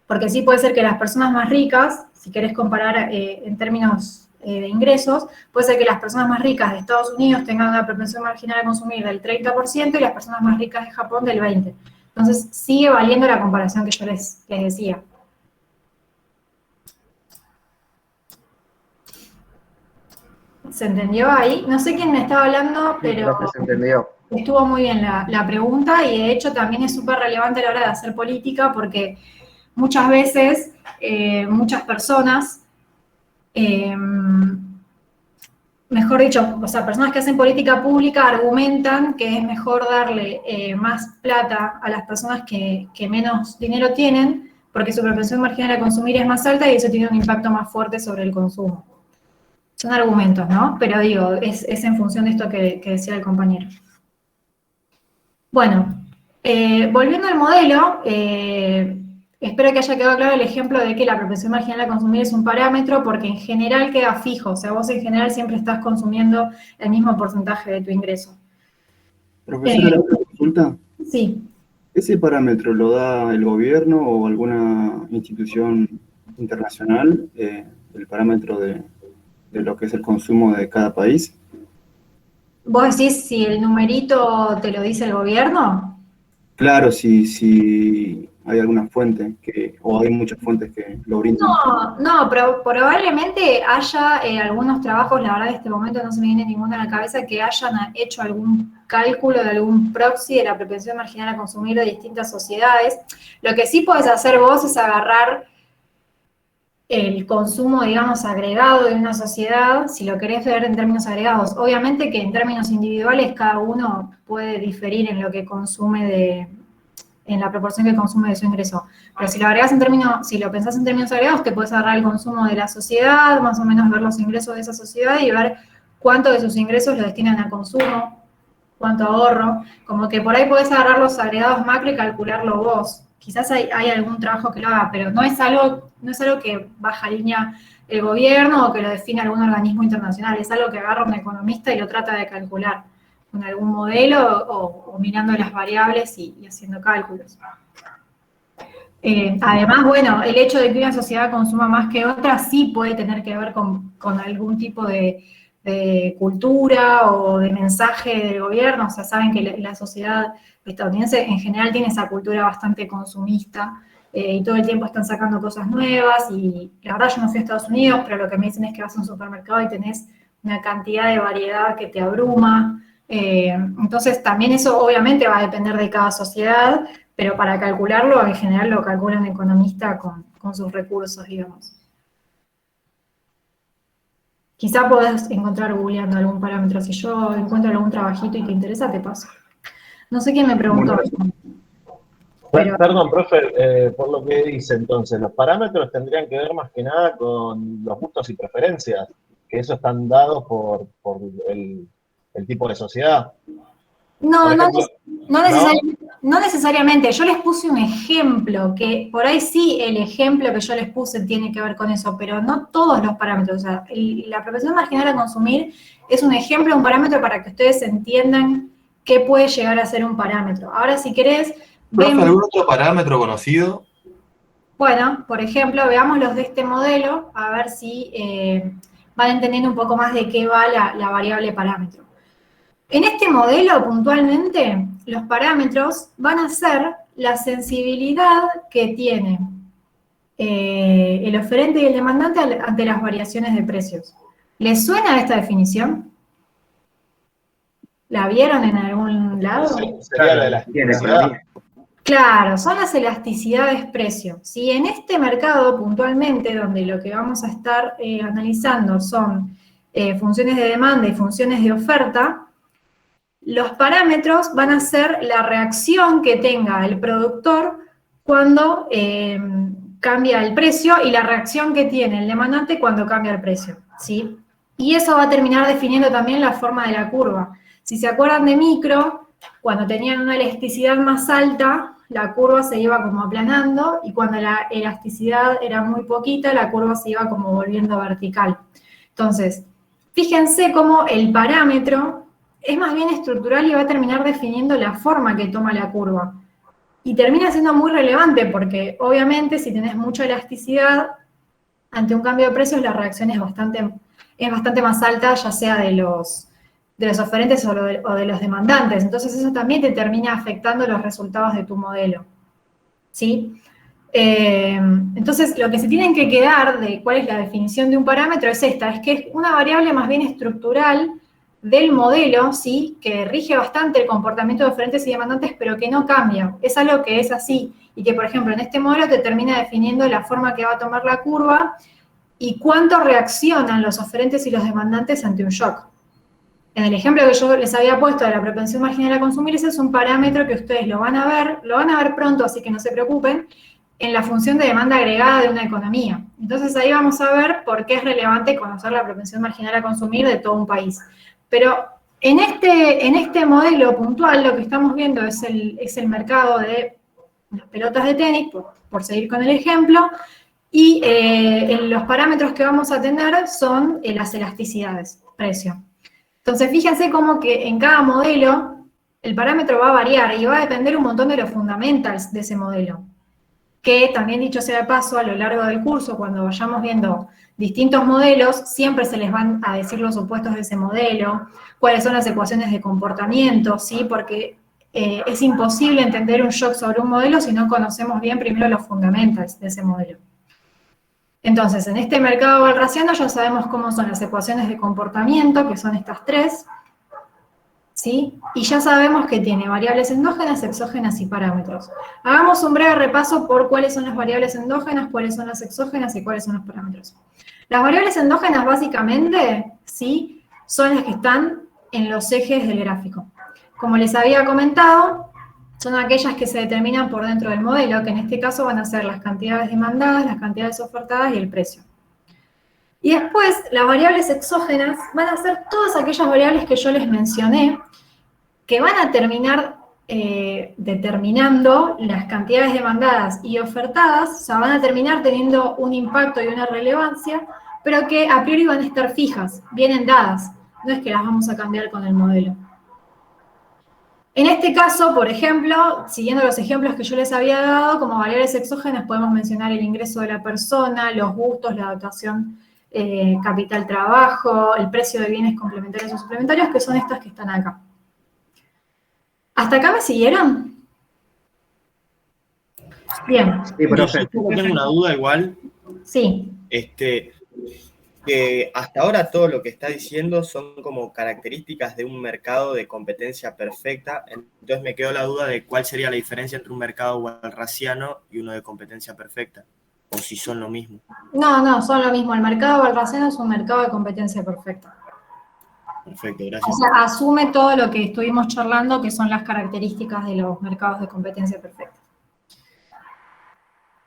porque sí puede ser que las personas más ricas, si querés comparar en términos de ingresos, puede ser que las personas más ricas de Estados Unidos tengan una propensión marginal a consumir del 30% y las personas más ricas de Japón del 20%. Entonces sigue valiendo la comparación que yo les decía. ¿Se entendió ahí? No sé quién me estaba hablando, pero Creo que se entendió. estuvo muy bien la pregunta y de hecho también es súper relevante a la hora de hacer política porque muchas veces muchas personas, mejor dicho, o sea, personas que hacen política pública argumentan que es mejor darle más plata a las personas que menos dinero tienen porque su propensión marginal a consumir es más alta y eso tiene un impacto más fuerte sobre el consumo. Son argumentos, ¿no? Pero digo, es en función de esto que decía el compañero. Bueno, volviendo al modelo, espero que haya quedado claro el ejemplo de que la propensión marginal a consumir es un parámetro porque en general queda fijo, o sea, vos en general siempre estás consumiendo el mismo porcentaje de tu ingreso. Profesora, ¿otra consulta? Sí. ¿Ese parámetro lo da el gobierno o alguna institución internacional, el parámetro de lo que es el consumo de cada país? ¿Vos decís si el numerito te lo dice el gobierno? Claro, si hay alguna fuente o hay muchas fuentes que lo brindan. No, pero probablemente haya algunos trabajos, la verdad en este momento no se me viene ninguno a la cabeza, que hayan hecho algún cálculo de algún proxy de la propensión marginal a consumir de distintas sociedades. Lo que sí podés hacer vos es agarrar el consumo, digamos, agregado de una sociedad, si lo querés ver en términos agregados. Obviamente que en términos individuales cada uno puede diferir en lo que consume en la proporción que consume de su ingreso. Pero si lo agregás en términos, si lo pensás en términos agregados, te puedes agarrar el consumo de la sociedad, más o menos ver los ingresos de esa sociedad y ver cuánto de sus ingresos lo destinan a consumo, cuánto ahorro. Como que por ahí podés agarrar los agregados macro y calcularlo vos. Quizás hay algún trabajo que lo haga, pero no es algo que baja línea el gobierno o que lo define algún organismo internacional, es algo que agarra un economista y lo trata de calcular con algún modelo o mirando las variables y haciendo cálculos. Además, bueno, el hecho de que una sociedad consuma más que otra sí puede tener que ver con algún tipo de cultura o de mensaje del gobierno. O sea, saben que la sociedad estadounidense en general tiene esa cultura bastante consumista y todo el tiempo están sacando cosas nuevas y la verdad yo no fui a Estados Unidos, pero lo que me dicen es que vas a un supermercado y tenés una cantidad de variedad que te abruma. Entonces también eso obviamente va a depender de cada sociedad, pero para calcularlo en general lo calcula un economista con sus recursos, digamos. Quizá podés encontrar googleando algún parámetro. Si yo encuentro algún trabajito y te interesa, te paso. No sé quién me preguntó. Pero... Perdón, profe, por lo que dice entonces, los parámetros tendrían que ver más que nada con los gustos y preferencias, que eso están dados por el tipo de sociedad. No, ejemplo, no necesariamente. Yo les puse un ejemplo, que por ahí sí el ejemplo que yo les puse tiene que ver con eso, pero no todos los parámetros. O sea, la propensión marginal a consumir es un ejemplo, un parámetro para que ustedes entiendan qué puede llegar a ser un parámetro. Ahora, si querés... ¿Algún otro parámetro conocido? Bueno, por ejemplo, veamos los de este modelo, a ver si van entendiendo un poco más de qué va la variable parámetro. En este modelo, puntualmente, los parámetros van a ser la sensibilidad que tiene el oferente y el demandante ante las variaciones de precios. ¿Les suena esta definición? ¿La vieron en algún lado? Sí, sería la elasticidad. Claro, son las elasticidades precio. Si en este mercado, puntualmente, donde lo que vamos a estar analizando son funciones de demanda y funciones de oferta, los parámetros van a ser la reacción que tenga el productor cuando cambia el precio y la reacción que tiene el demandante cuando cambia el precio, ¿sí? Y eso va a terminar definiendo también la forma de la curva. Si se acuerdan de micro, cuando tenían una elasticidad más alta, la curva se iba como aplanando y cuando la elasticidad era muy poquita, la curva se iba como volviendo vertical. Entonces, fíjense cómo el parámetro es más bien estructural y va a terminar definiendo la forma que toma la curva. Y termina siendo muy relevante porque, obviamente, si tenés mucha elasticidad, ante un cambio de precios la reacción es bastante más alta, ya sea de los oferentes o de los demandantes. Entonces eso también te termina afectando los resultados de tu modelo, ¿sí? Entonces lo que se tienen que quedar de cuál es la definición de un parámetro es esta, es que es una variable más bien estructural del modelo, ¿sí? Que rige bastante el comportamiento de oferentes y demandantes, pero que no cambia. Es algo que es así, y que, por ejemplo, en este modelo te termina definiendo la forma que va a tomar la curva y cuánto reaccionan los oferentes y los demandantes ante un shock. En el ejemplo que yo les había puesto de la propensión marginal a consumir, ese es un parámetro que ustedes lo van a ver pronto, así que no se preocupen, en la función de demanda agregada de una economía. Entonces ahí vamos a ver por qué es relevante conocer la propensión marginal a consumir de todo un país. Pero en este modelo puntual lo que estamos viendo es el mercado de las pelotas de tenis, por seguir con el ejemplo, y los parámetros que vamos a tener son las elasticidades, precio. Entonces fíjense cómo que en cada modelo el parámetro va a variar y va a depender un montón de los fundamentals de ese modelo. Que también, dicho sea de paso, a lo largo del curso, cuando vayamos viendo distintos modelos, siempre se les van a decir los supuestos de ese modelo, cuáles son las ecuaciones de comportamiento, ¿sí? Porque es imposible entender un shock sobre un modelo si no conocemos bien primero los fundamentals de ese modelo. Entonces, en este mercado walrasiano ya sabemos cómo son las ecuaciones de comportamiento, que son estas tres, ¿sí? Y ya sabemos que tiene variables endógenas, exógenas y parámetros. Hagamos un breve repaso por cuáles son las variables endógenas, cuáles son las exógenas y cuáles son los parámetros. Las variables endógenas, básicamente, ¿sí? Son las que están en los ejes del gráfico. Como les había comentado, son aquellas que se determinan por dentro del modelo, que en este caso van a ser las cantidades demandadas, las cantidades ofertadas y el precio. Y después, las variables exógenas van a ser todas aquellas variables que yo les mencioné, que van a terminar determinando las cantidades demandadas y ofertadas, o sea, van a terminar teniendo un impacto y una relevancia, pero que a priori van a estar fijas, vienen dadas, no es que las vamos a cambiar con el modelo. En este caso, por ejemplo, siguiendo los ejemplos que yo les había dado, como variables exógenas podemos mencionar el ingreso de la persona, los gustos, la dotación capital trabajo, el precio de bienes complementarios o suplementarios, que son estas que están acá. ¿Hasta acá me siguieron? Bien. Sí, profe. Yo tengo una duda igual. Sí. Que hasta ahora todo lo que está diciendo son como características de un mercado de competencia perfecta, entonces me quedó la duda de cuál sería la diferencia entre un mercado walrasiano y uno de competencia perfecta, o si son lo mismo. No, son lo mismo. El mercado walrasiano es un mercado de competencia perfecta. Perfecto, gracias. O sea, asume todo lo que estuvimos charlando, que son las características de los mercados de competencia perfecta.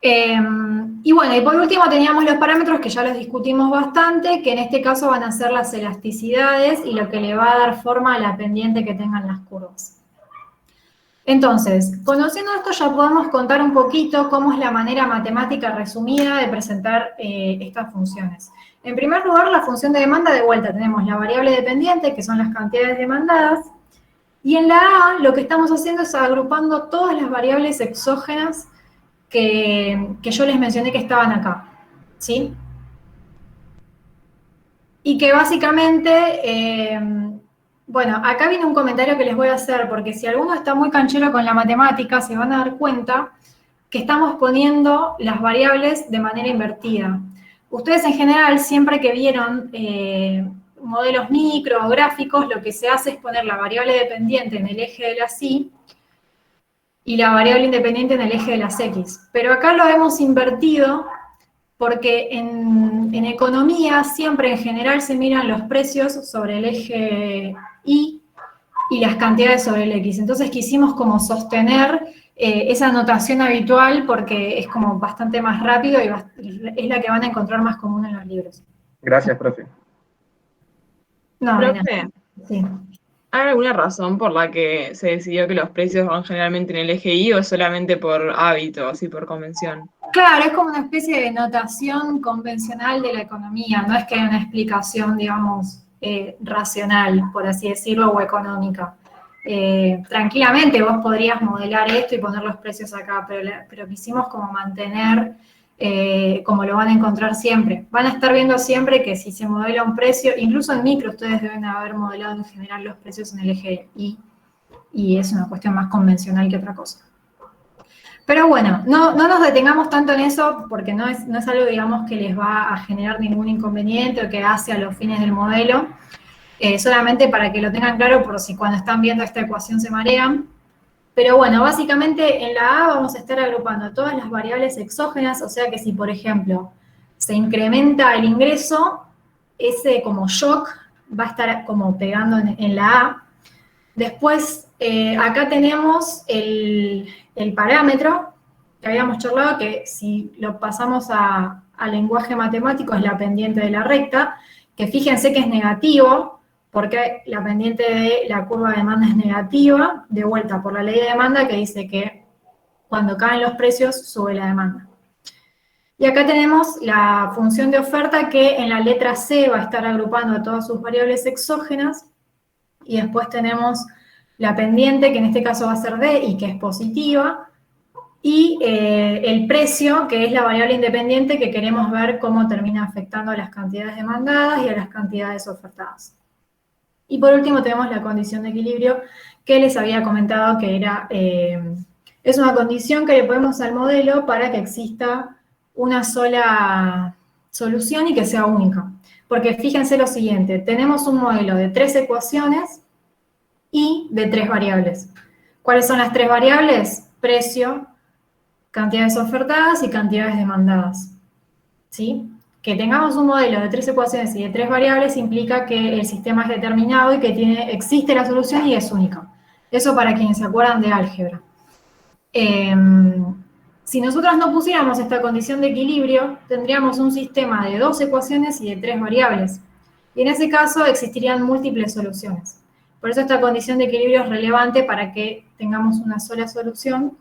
Y bueno, y por último teníamos los parámetros que ya los discutimos bastante, que en este caso van a ser las elasticidades y lo que le va a dar forma a la pendiente que tengan las curvas. Entonces, conociendo esto ya podemos contar un poquito cómo es la manera matemática resumida de presentar estas funciones. En primer lugar, la función de demanda, de vuelta tenemos la variable dependiente, que son las cantidades demandadas, y en la A lo que estamos haciendo es agrupando todas las variables exógenas que yo les mencioné que estaban acá, ¿sí? Y que básicamente, bueno, acá viene un comentario que les voy a hacer, porque si alguno está muy canchero con la matemática, se van a dar cuenta que estamos poniendo las variables de manera invertida. Ustedes en general, siempre que vieron modelos micro o gráficos, lo que se hace es poner la variable dependiente en el eje de las Y, y la variable independiente en el eje de las X. Pero acá lo hemos invertido porque en economía siempre en general se miran los precios sobre el eje Y y las cantidades sobre el X. Entonces quisimos como sostener esa notación habitual porque es como bastante más rápido y es la que van a encontrar más común en los libros. Gracias, profe. No, Profe, sí. ¿hay alguna razón por la que se decidió que los precios van generalmente en el eje Y o solamente por hábito, así por convención? Claro, es como una especie de notación convencional de la economía, no es que haya una explicación, digamos, racional, por así decirlo, o económica. Tranquilamente vos podrías modelar esto y poner los precios acá, pero quisimos como mantener como lo van a encontrar siempre. Van a estar viendo siempre que si se modela un precio, incluso en micro ustedes deben haber modelado en general los precios en el eje y es una cuestión más convencional que otra cosa. Pero bueno, no nos detengamos tanto en eso porque no es algo, digamos, que les va a generar ningún inconveniente o que hace a los fines del modelo. Solamente para que lo tengan claro por si cuando están viendo esta ecuación se marean. Pero bueno, básicamente en la A vamos a estar agrupando todas las variables exógenas, o sea que si, por ejemplo, se incrementa el ingreso, ese como shock va a estar como pegando en la A. Después, acá tenemos el parámetro que habíamos charlado, que si lo pasamos al lenguaje matemático es la pendiente de la recta, que fíjense que es negativo, porque la pendiente de la curva de demanda es negativa, de vuelta por la ley de demanda que dice que cuando caen los precios sube la demanda. Y acá tenemos la función de oferta que en la letra C va a estar agrupando a todas sus variables exógenas, y después tenemos la pendiente, que en este caso va a ser D y que es positiva, y el precio, que es la variable independiente que queremos ver cómo termina afectando a las cantidades demandadas y a las cantidades ofertadas. Y por último tenemos la condición de equilibrio que les había comentado que era, es una condición que le ponemos al modelo para que exista una sola solución y que sea única. Porque fíjense lo siguiente, tenemos un modelo de 3 ecuaciones y de 3 variables. ¿Cuáles son las 3 variables? Precio, cantidades ofertadas y cantidades demandadas. ¿Sí? Que tengamos un modelo de 3 ecuaciones y de 3 variables implica que el sistema es determinado y que existe la solución y es única. Eso para quienes se acuerdan de álgebra. Si nosotros no pusiéramos esta condición de equilibrio, tendríamos un sistema de 2 ecuaciones y de 3 variables. Y en ese caso existirían múltiples soluciones. Por eso esta condición de equilibrio es relevante para que tengamos una sola solución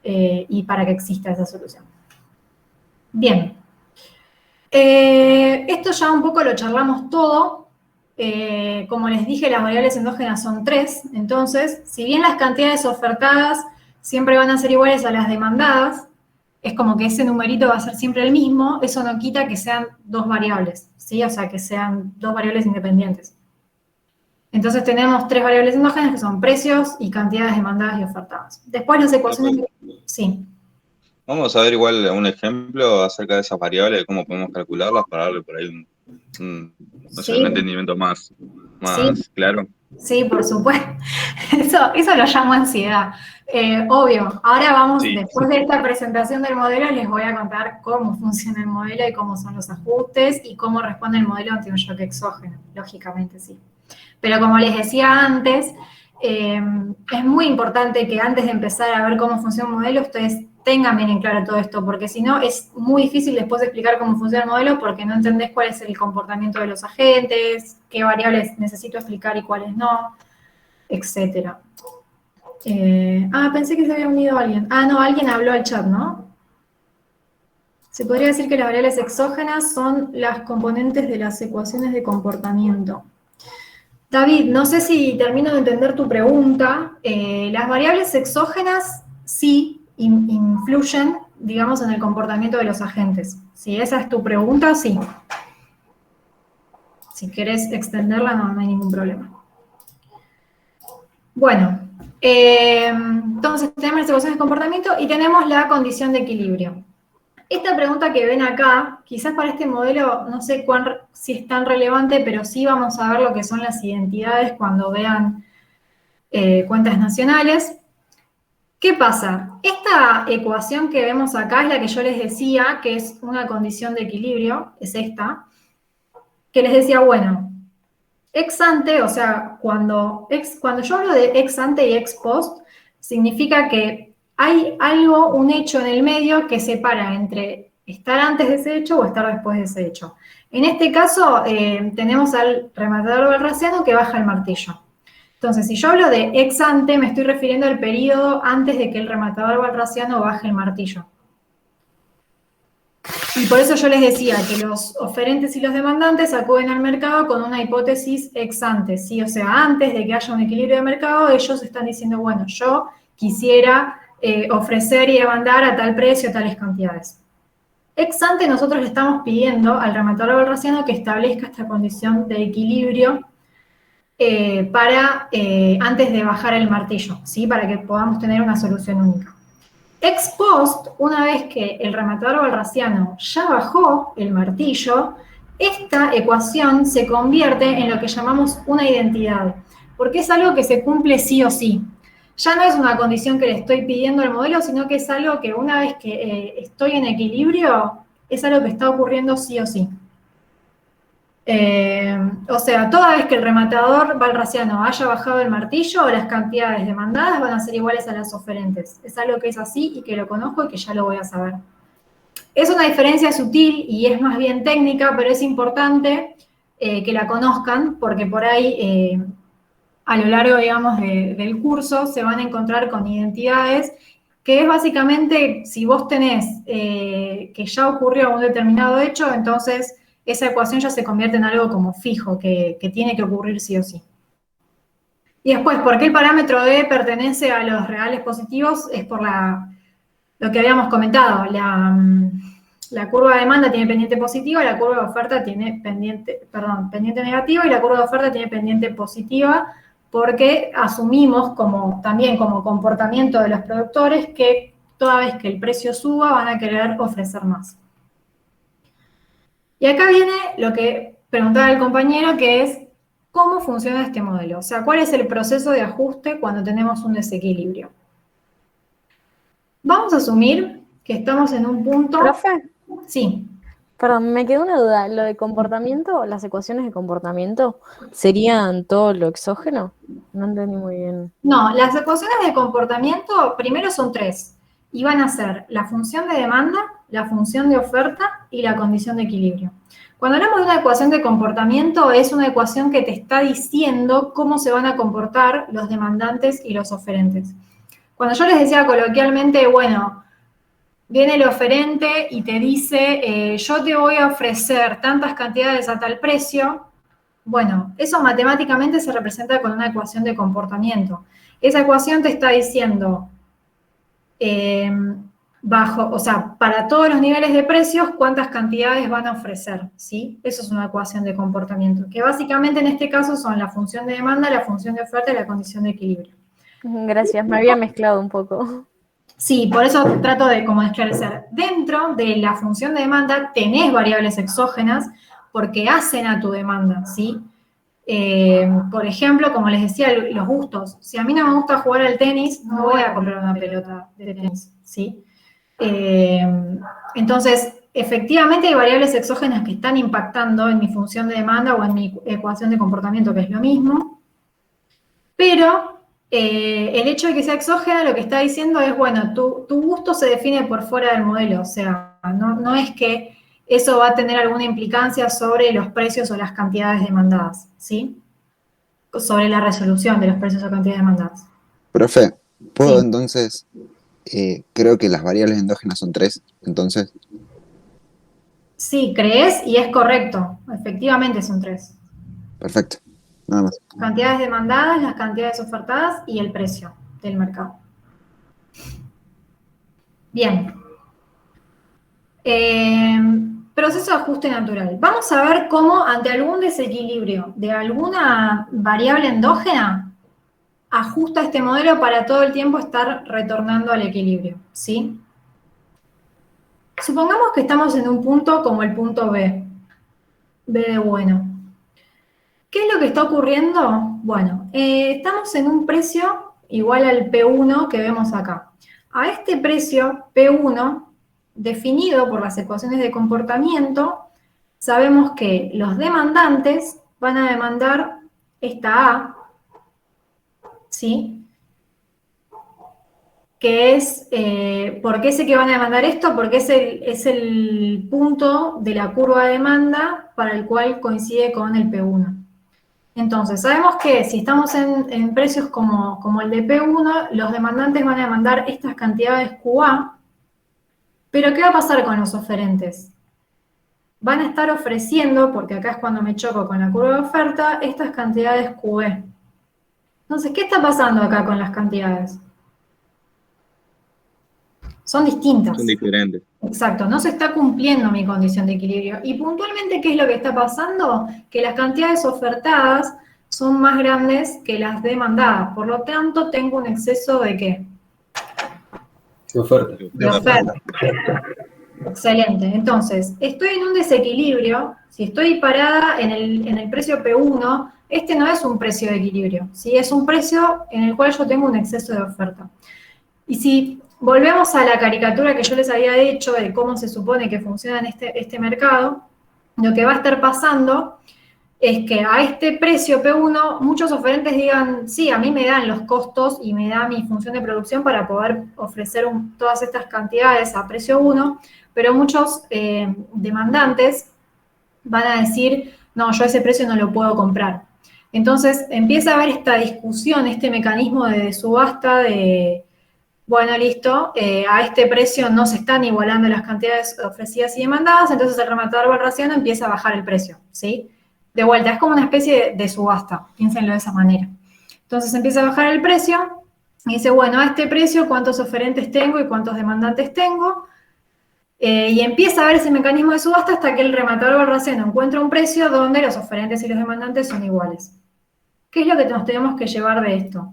y para que exista esa solución. Bien. Esto ya un poco lo charlamos todo. Como les dije, las variables endógenas son 3. Entonces, si bien las cantidades ofertadas siempre van a ser iguales a las demandadas, es como que ese numerito va a ser siempre el mismo, eso no quita que sean 2 variables, ¿sí? O sea, que sean 2 variables independientes. Entonces tenemos 3 variables endógenas que son precios y cantidades demandadas y ofertadas. Después las ecuaciones... Sí. Vamos a ver igual un ejemplo acerca de esas variables, de cómo podemos calcularlas para darle por ahí un entendimiento más claro. Sí, por supuesto. Eso lo llamo ansiedad. Obvio. Ahora vamos, después de esta presentación del modelo, les voy a contar cómo funciona el modelo y cómo son los ajustes y cómo responde el modelo ante un shock exógeno. Lógicamente, sí. Pero como les decía antes, es muy importante que antes de empezar a ver cómo funciona un modelo, ustedes tengan bien en claro todo esto, porque si no es muy difícil después explicar cómo funciona el modelo porque no entendés cuál es el comportamiento de los agentes, qué variables necesito explicar y cuáles no, etc. Pensé que se había unido alguien. No, alguien habló al chat, ¿no? Se podría decir que las variables exógenas son las componentes de las ecuaciones de comportamiento. David, no sé si termino de entender tu pregunta. Las variables exógenas sí influyen, digamos, en el comportamiento de los agentes. Si esa es tu pregunta, sí. Si querés extenderla, no hay ningún problema. Bueno, entonces tenemos las ecuaciones de comportamiento y tenemos la condición de equilibrio. Esta pregunta que ven acá, quizás para este modelo, no sé si es tan relevante, pero sí vamos a ver lo que son las identidades cuando vean cuentas nacionales. ¿Qué pasa? Esta ecuación que vemos acá es la que yo les decía, que es una condición de equilibrio, es esta, que les decía, bueno, ex ante, o sea, cuando yo hablo de ex ante y ex post, significa que hay algo, un hecho en el medio que separa entre estar antes de ese hecho o estar después de ese hecho. En este caso, tenemos al rematador balraciano que baja el martillo. Entonces, si yo hablo de ex ante, me estoy refiriendo al periodo antes de que el rematador balraciano baje el martillo. Y por eso yo les decía que los oferentes y los demandantes acuden al mercado con una hipótesis ex ante, ¿sí? O sea, antes de que haya un equilibrio de mercado, ellos están diciendo, bueno, yo quisiera ofrecer y demandar a tal precio, tales cantidades. Ex ante nosotros le estamos pidiendo al rematador balrasiano que establezca esta condición de equilibrio antes de bajar el martillo, ¿sí? Para que podamos tener una solución única. Ex post, una vez que el rematador balrasiano ya bajó el martillo, esta ecuación se convierte en lo que llamamos una identidad, porque es algo que se cumple sí o sí. Ya no es una condición que le estoy pidiendo al modelo, sino que es algo que una vez que estoy en equilibrio, es algo que está ocurriendo sí o sí. O sea, toda vez que el rematador balrasiano haya bajado el martillo, las cantidades demandadas van a ser iguales a las oferentes. Es algo que es así y que lo conozco y que ya lo voy a saber. Es una diferencia sutil y es más bien técnica, pero es importante que la conozcan porque por ahí, a lo largo, digamos, del curso, se van a encontrar con identidades que es básicamente, si vos tenés que ya ocurrió un determinado hecho, entonces esa ecuación ya se convierte en algo como fijo, que tiene que ocurrir sí o sí. Y después, ¿por qué el parámetro D pertenece a los reales positivos? Es por lo que habíamos comentado. La curva de demanda tiene pendiente positiva, la curva de oferta tiene pendiente negativa y la curva de oferta tiene pendiente positiva porque asumimos también como comportamiento de los productores que toda vez que el precio suba van a querer ofrecer más. Y acá viene lo que preguntaba el compañero, que es ¿cómo funciona este modelo? O sea, ¿cuál es el proceso de ajuste cuando tenemos un desequilibrio? Vamos a asumir que estamos en un punto... ¿Profe? Sí. Perdón, me quedó una duda. ¿Lo de comportamiento, las ecuaciones de comportamiento, serían todo lo exógeno? No entendí muy bien. No, las ecuaciones de comportamiento primero son 3. Y van a ser la función de demanda, la función de oferta y la condición de equilibrio. Cuando hablamos de una ecuación de comportamiento, es una ecuación que te está diciendo cómo se van a comportar los demandantes y los oferentes. Cuando yo les decía coloquialmente, bueno, viene el oferente y te dice, yo te voy a ofrecer tantas cantidades a tal precio, bueno, eso matemáticamente se representa con una ecuación de comportamiento. Esa ecuación te está diciendo... para todos los niveles de precios, cuántas cantidades van a ofrecer, ¿sí? Eso es una ecuación de comportamiento, que básicamente en este caso son la función de demanda, la función de oferta y la condición de equilibrio. Gracias, me había mezclado un poco. Sí, por eso trato de esclarecer. Dentro de la función de demanda tenés variables exógenas porque hacen a tu demanda, ¿sí? Por ejemplo, como les decía, los gustos. Si a mí no me gusta jugar al tenis, no voy a comprar una pelota de tenis, ¿sí? Entonces, efectivamente hay variables exógenas que están impactando en mi función de demanda o en mi ecuación de comportamiento, que es lo mismo, pero el hecho de que sea exógena lo que está diciendo es, bueno, tu gusto se define por fuera del modelo, o sea, no es que eso va a tener alguna implicancia sobre los precios o las cantidades demandadas, ¿sí? Sobre la resolución de los precios o cantidades demandadas. Profe, ¿puedo Sí. entonces, creo que las variables endógenas son 3, entonces? Sí, crees y es correcto, efectivamente son 3. Perfecto, nada más. Cantidades demandadas, las cantidades ofertadas y el precio del mercado. Bien. Proceso de ajuste natural. Vamos a ver cómo ante algún desequilibrio de alguna variable endógena ajusta este modelo para todo el tiempo estar retornando al equilibrio, ¿sí? Supongamos que estamos en un punto como el punto B. B de bueno. ¿Qué es lo que está ocurriendo? Bueno, estamos en un precio igual al P1 que vemos acá. A este precio, P1, definido por las ecuaciones de comportamiento, sabemos que los demandantes van a demandar esta A, ¿sí? Que es, ¿por qué sé que van a demandar esto? Porque es el punto de la curva de demanda para el cual coincide con el P1. Entonces, sabemos que si estamos en precios como el de P1, los demandantes van a demandar estas cantidades QA, pero ¿qué va a pasar con los oferentes? van a estar ofreciendo, porque acá es cuando me choco con la curva de oferta, estas cantidades QE. Entonces, ¿qué está pasando acá con las cantidades? Son distintas. Son diferentes. Exacto, no se está cumpliendo mi condición de equilibrio. Y puntualmente, ¿qué es lo que está pasando? Que las cantidades ofertadas son más grandes que las demandadas. Por lo tanto, tengo un exceso de ¿qué? De oferta. De oferta. Excelente. Entonces, estoy en un desequilibrio. Si estoy parada en el precio P1, este no es un precio de equilibrio, ¿sí? Es un precio en el cual yo tengo un exceso de oferta. Y si volvemos a la caricatura que yo les había hecho de cómo se supone que funciona en este mercado, lo que va a estar pasando es que a este precio P1 muchos oferentes digan, sí, a mí me dan los costos y me da mi función de producción para poder ofrecer todas estas cantidades a precio 1, pero muchos demandantes van a decir, no, yo ese precio no lo puedo comprar. Entonces empieza a haber esta discusión, este mecanismo de subasta de, bueno, listo, a este precio no se están igualando las cantidades ofrecidas y demandadas, entonces el rematador balraciano empieza a bajar el precio, ¿sí? De vuelta, es como una especie de subasta, piénsenlo de esa manera. Entonces empieza a bajar el precio y dice, bueno, a este precio, ¿cuántos oferentes tengo y cuántos demandantes tengo? Y empieza a ver ese mecanismo de subasta hasta que el rematador balraciano encuentra un precio donde los oferentes y los demandantes son iguales. ¿Qué es lo que nos tenemos que llevar de esto?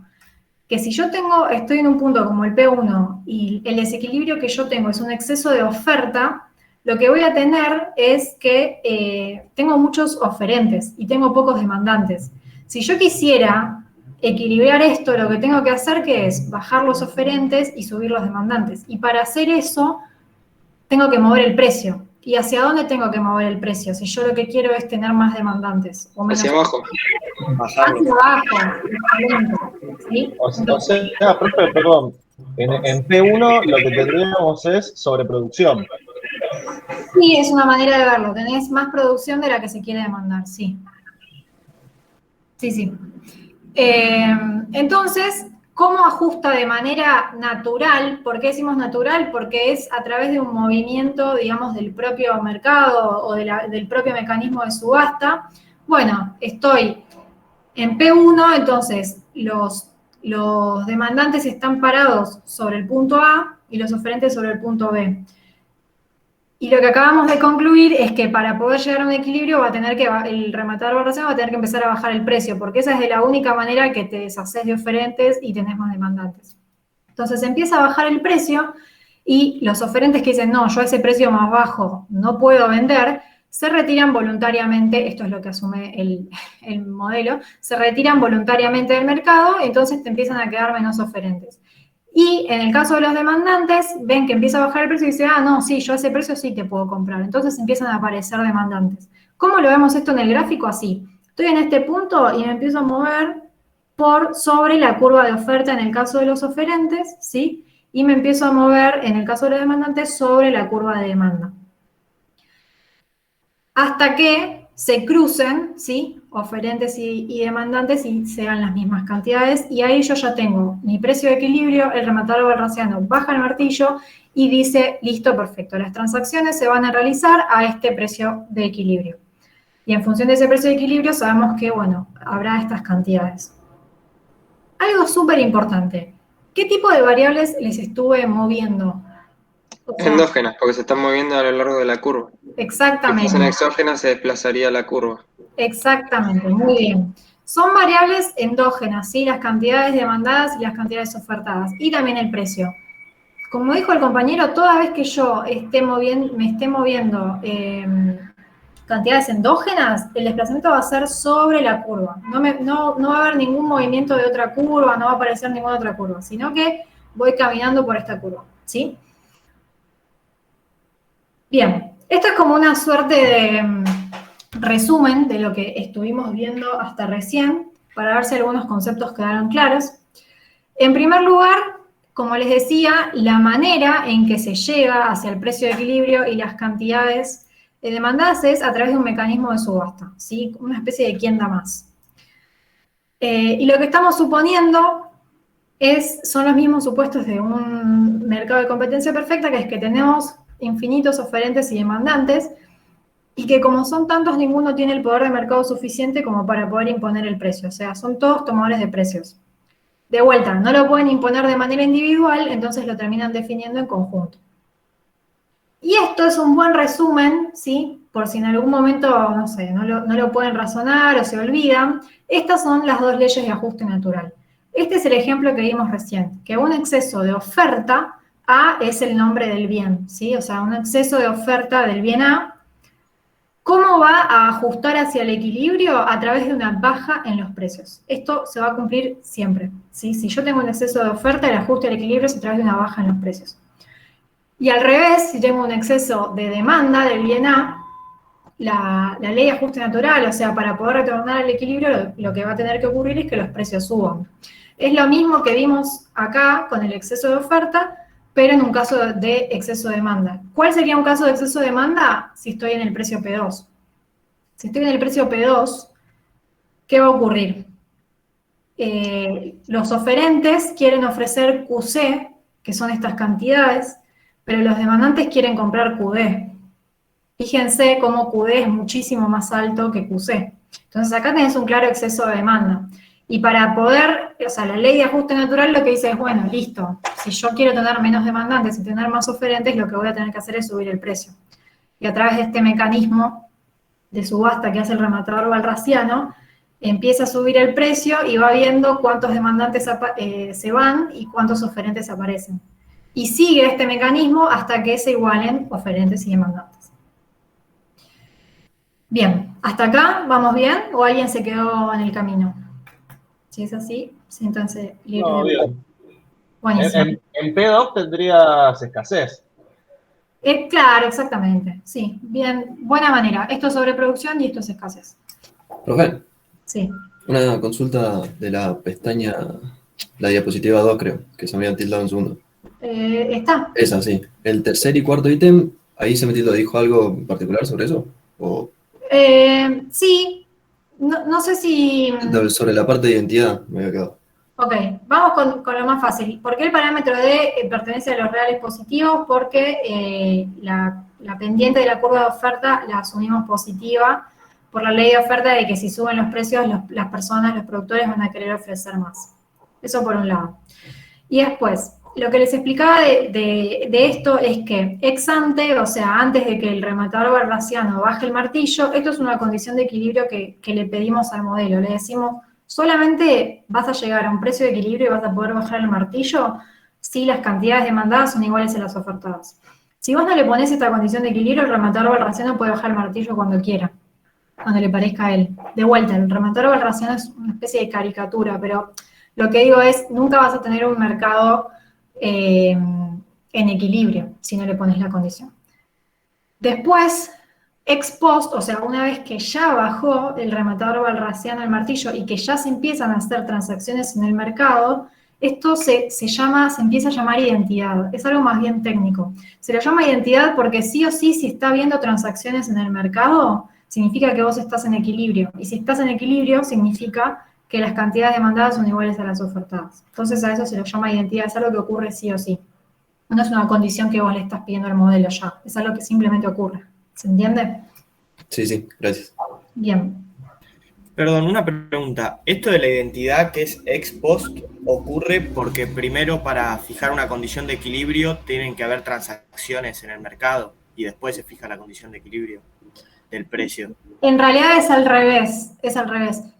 Que si yo estoy en un punto como el P1 y el desequilibrio que yo tengo es un exceso de oferta, lo que voy a tener es que tengo muchos oferentes y tengo pocos demandantes. Si yo quisiera equilibrar esto, lo que tengo que hacer que es bajar los oferentes y subir los demandantes. Y para hacer eso, tengo que mover el precio. ¿Y hacia dónde tengo que mover el precio? Si yo lo que quiero es tener más demandantes. O menos. Hacia abajo. Hacia abajo. ¿Sí? O sea, profe, perdón. En P1 lo que tendríamos es sobreproducción. Sí, es una manera de verlo. Tenés más producción de la que se quiere demandar, sí. Sí. Entonces, ¿cómo ajusta de manera natural? ¿Por qué decimos natural? Porque es a través de un movimiento, digamos, del propio mercado o del propio mecanismo de subasta. Bueno, estoy en P1, entonces los demandantes están parados sobre el punto A y los oferentes sobre el punto B. Y lo que acabamos de concluir es que para poder llegar a un equilibrio el rematador balraciano va a tener que empezar a bajar el precio, porque esa es de la única manera que te deshaces de oferentes y tenés más demandantes. Entonces empieza a bajar el precio y los oferentes que dicen, no, yo a ese precio más bajo no puedo vender, se retiran voluntariamente, esto es lo que asume el modelo, se retiran voluntariamente del mercado y entonces te empiezan a quedar menos oferentes. Y en el caso de los demandantes, ven que empieza a bajar el precio y dicen, ah, no, sí, yo a ese precio sí te puedo comprar. Entonces empiezan a aparecer demandantes. ¿Cómo lo vemos esto en el gráfico? Así. Estoy en este punto y me empiezo a mover sobre la curva de oferta en el caso de los oferentes, ¿sí? Y me empiezo a mover, en el caso de los demandantes, sobre la curva de demanda. Hasta que se crucen, ¿sí? Oferentes y demandantes y sean las mismas cantidades, y ahí yo ya tengo mi precio de equilibrio, el rematador balraciano baja el martillo y dice, listo, perfecto, las transacciones se van a realizar a este precio de equilibrio. Y en función de ese precio de equilibrio sabemos que, bueno, habrá estas cantidades. Algo súper importante, ¿qué tipo de variables les estuve moviendo? O sea, Endógenas, porque se están moviendo a lo largo de la curva. Exactamente. Si fuesen exógenas, se desplazaría la curva. Exactamente, muy bien. Son variables endógenas, ¿sí? Las cantidades demandadas y las cantidades ofertadas. Y también el precio. Como dijo el compañero, toda vez que yo me esté moviendo cantidades endógenas, el desplazamiento va a ser sobre la curva. No va a haber ningún movimiento de otra curva, no va a aparecer ninguna otra curva, sino que voy caminando por esta curva, ¿sí? Bien, esto es como una suerte de resumen de lo que estuvimos viendo hasta recién, para ver si algunos conceptos quedaron claros. En primer lugar, como les decía, la manera en que se llega hacia el precio de equilibrio y las cantidades demandadas es a través de un mecanismo de subasta, ¿sí? Una especie de quién da más. Y lo que estamos suponiendo son los mismos supuestos de un mercado de competencia perfecta, que es que tenemos infinitos oferentes y demandantes, y que como son tantos, ninguno tiene el poder de mercado suficiente como para poder imponer el precio. O sea, son todos tomadores de precios. De vuelta, no lo pueden imponer de manera individual, entonces lo terminan definiendo en conjunto. Y esto es un buen resumen, ¿sí? Por si en algún momento, no sé, no lo pueden razonar o se olvidan. Estas son las dos leyes de ajuste natural. Este es el ejemplo que vimos recién, que un exceso de oferta, A es el nombre del bien, ¿sí? O sea, un exceso de oferta del bien A, ¿cómo va a ajustar hacia el equilibrio? A través de una baja en los precios. Esto se va a cumplir siempre, ¿sí? Si yo tengo un exceso de oferta, el ajuste al equilibrio es a través de una baja en los precios. Y al revés, si tengo un exceso de demanda del bien A, la ley de ajuste natural, o sea, para poder retornar al equilibrio, lo que va a tener que ocurrir es que los precios suban. Es lo mismo que vimos acá con el exceso de oferta, pero en un caso de exceso de demanda. ¿Cuál sería un caso de exceso de demanda? Si estoy en el precio P2. Si estoy en el precio P2, ¿qué va a ocurrir? Los oferentes quieren ofrecer QC, que son estas cantidades, pero los demandantes quieren comprar QD. Fíjense cómo QD es muchísimo más alto que QC. Entonces acá tenés un claro exceso de demanda. Y para poder, o sea, la ley de ajuste natural lo que dice es, bueno, listo, si yo quiero tener menos demandantes y tener más oferentes, lo que voy a tener que hacer es subir el precio. Y a través de este mecanismo de subasta que hace el rematador balrasiano, empieza a subir el precio y va viendo cuántos demandantes se van y cuántos oferentes aparecen. Y sigue este mecanismo hasta que se igualen oferentes y demandantes. Bien, ¿hasta acá vamos bien o alguien se quedó en el camino? Si es así, siéntanse libres. No, bien. Buenísimo. En P2 tendrías escasez. Claro, exactamente. Sí, bien, buena manera. Esto es sobreproducción y esto es escasez. Profe, Sí. una consulta de la pestaña, la diapositiva 2 creo, que se me había tildado un segundo. ¿Está? Esa, sí. El tercer y cuarto ítem, ahí se me tildó, ¿dijo algo en particular sobre eso? ¿O Sí. No sé si... sobre la parte de identidad me había quedado? Ok, vamos con lo más fácil. ¿Por qué el parámetro de pertenencia a los reales positivos? Porque la pendiente de la curva de oferta la asumimos positiva por la ley de oferta de que si suben los precios, las personas, los productores van a querer ofrecer más. Eso por un lado. Y después, lo que les explicaba de esto es que ex ante, o sea, antes de que el rematador balrasiano baje el martillo, esto es una condición de equilibrio que le pedimos al modelo. Le decimos, solamente vas a llegar a un precio de equilibrio y vas a poder bajar el martillo si las cantidades demandadas son iguales a las ofertadas. Si vos no le ponés esta condición de equilibrio, el rematador balrasiano puede bajar el martillo cuando quiera, cuando le parezca a él. De vuelta, el rematador balrasiano es una especie de caricatura, pero lo que digo es, nunca vas a tener un mercado en equilibrio si no le pones la condición. Después, ex post, o sea, una vez que ya bajó el rematador balrasiano el martillo y que ya se empiezan a hacer transacciones en el mercado, esto se empieza a llamar identidad. Es algo más bien técnico. Se lo llama identidad porque sí o sí, si está habiendo transacciones en el mercado, significa que vos estás en equilibrio. Y si estás en equilibrio, significa que las cantidades demandadas son iguales a las ofertadas. Entonces a eso se lo llama identidad, es algo que ocurre sí o sí. No es una condición que vos le estás pidiendo al modelo ya, es algo que simplemente ocurre. ¿Se entiende? Sí, gracias. Bien. Perdón, una pregunta. Esto de la identidad que es ex post ocurre porque primero para fijar una condición de equilibrio tienen que haber transacciones en el mercado y después se fija la condición de equilibrio del precio. En realidad es al revés,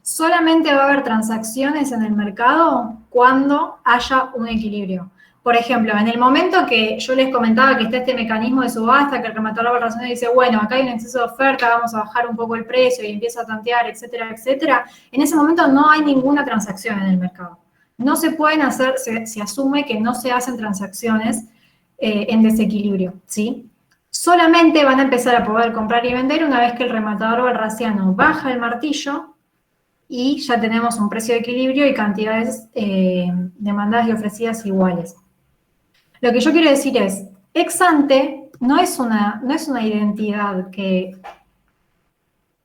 Solamente va a haber transacciones en el mercado cuando haya un equilibrio. Por ejemplo, en el momento que yo les comentaba que está este mecanismo de subasta, que el rematador balrasiano dice, bueno, acá hay un exceso de oferta, vamos a bajar un poco el precio y empieza a tantear, etcétera, etcétera, en ese momento no hay ninguna transacción en el mercado. No se pueden hacer, se asume que no se hacen transacciones en desequilibrio, ¿sí? Solamente van a empezar a poder comprar y vender una vez que el rematador balrasiano baja el martillo y ya tenemos un precio de equilibrio y cantidades demandadas y ofrecidas iguales. Lo que yo quiero decir es, ex ante no es una identidad que...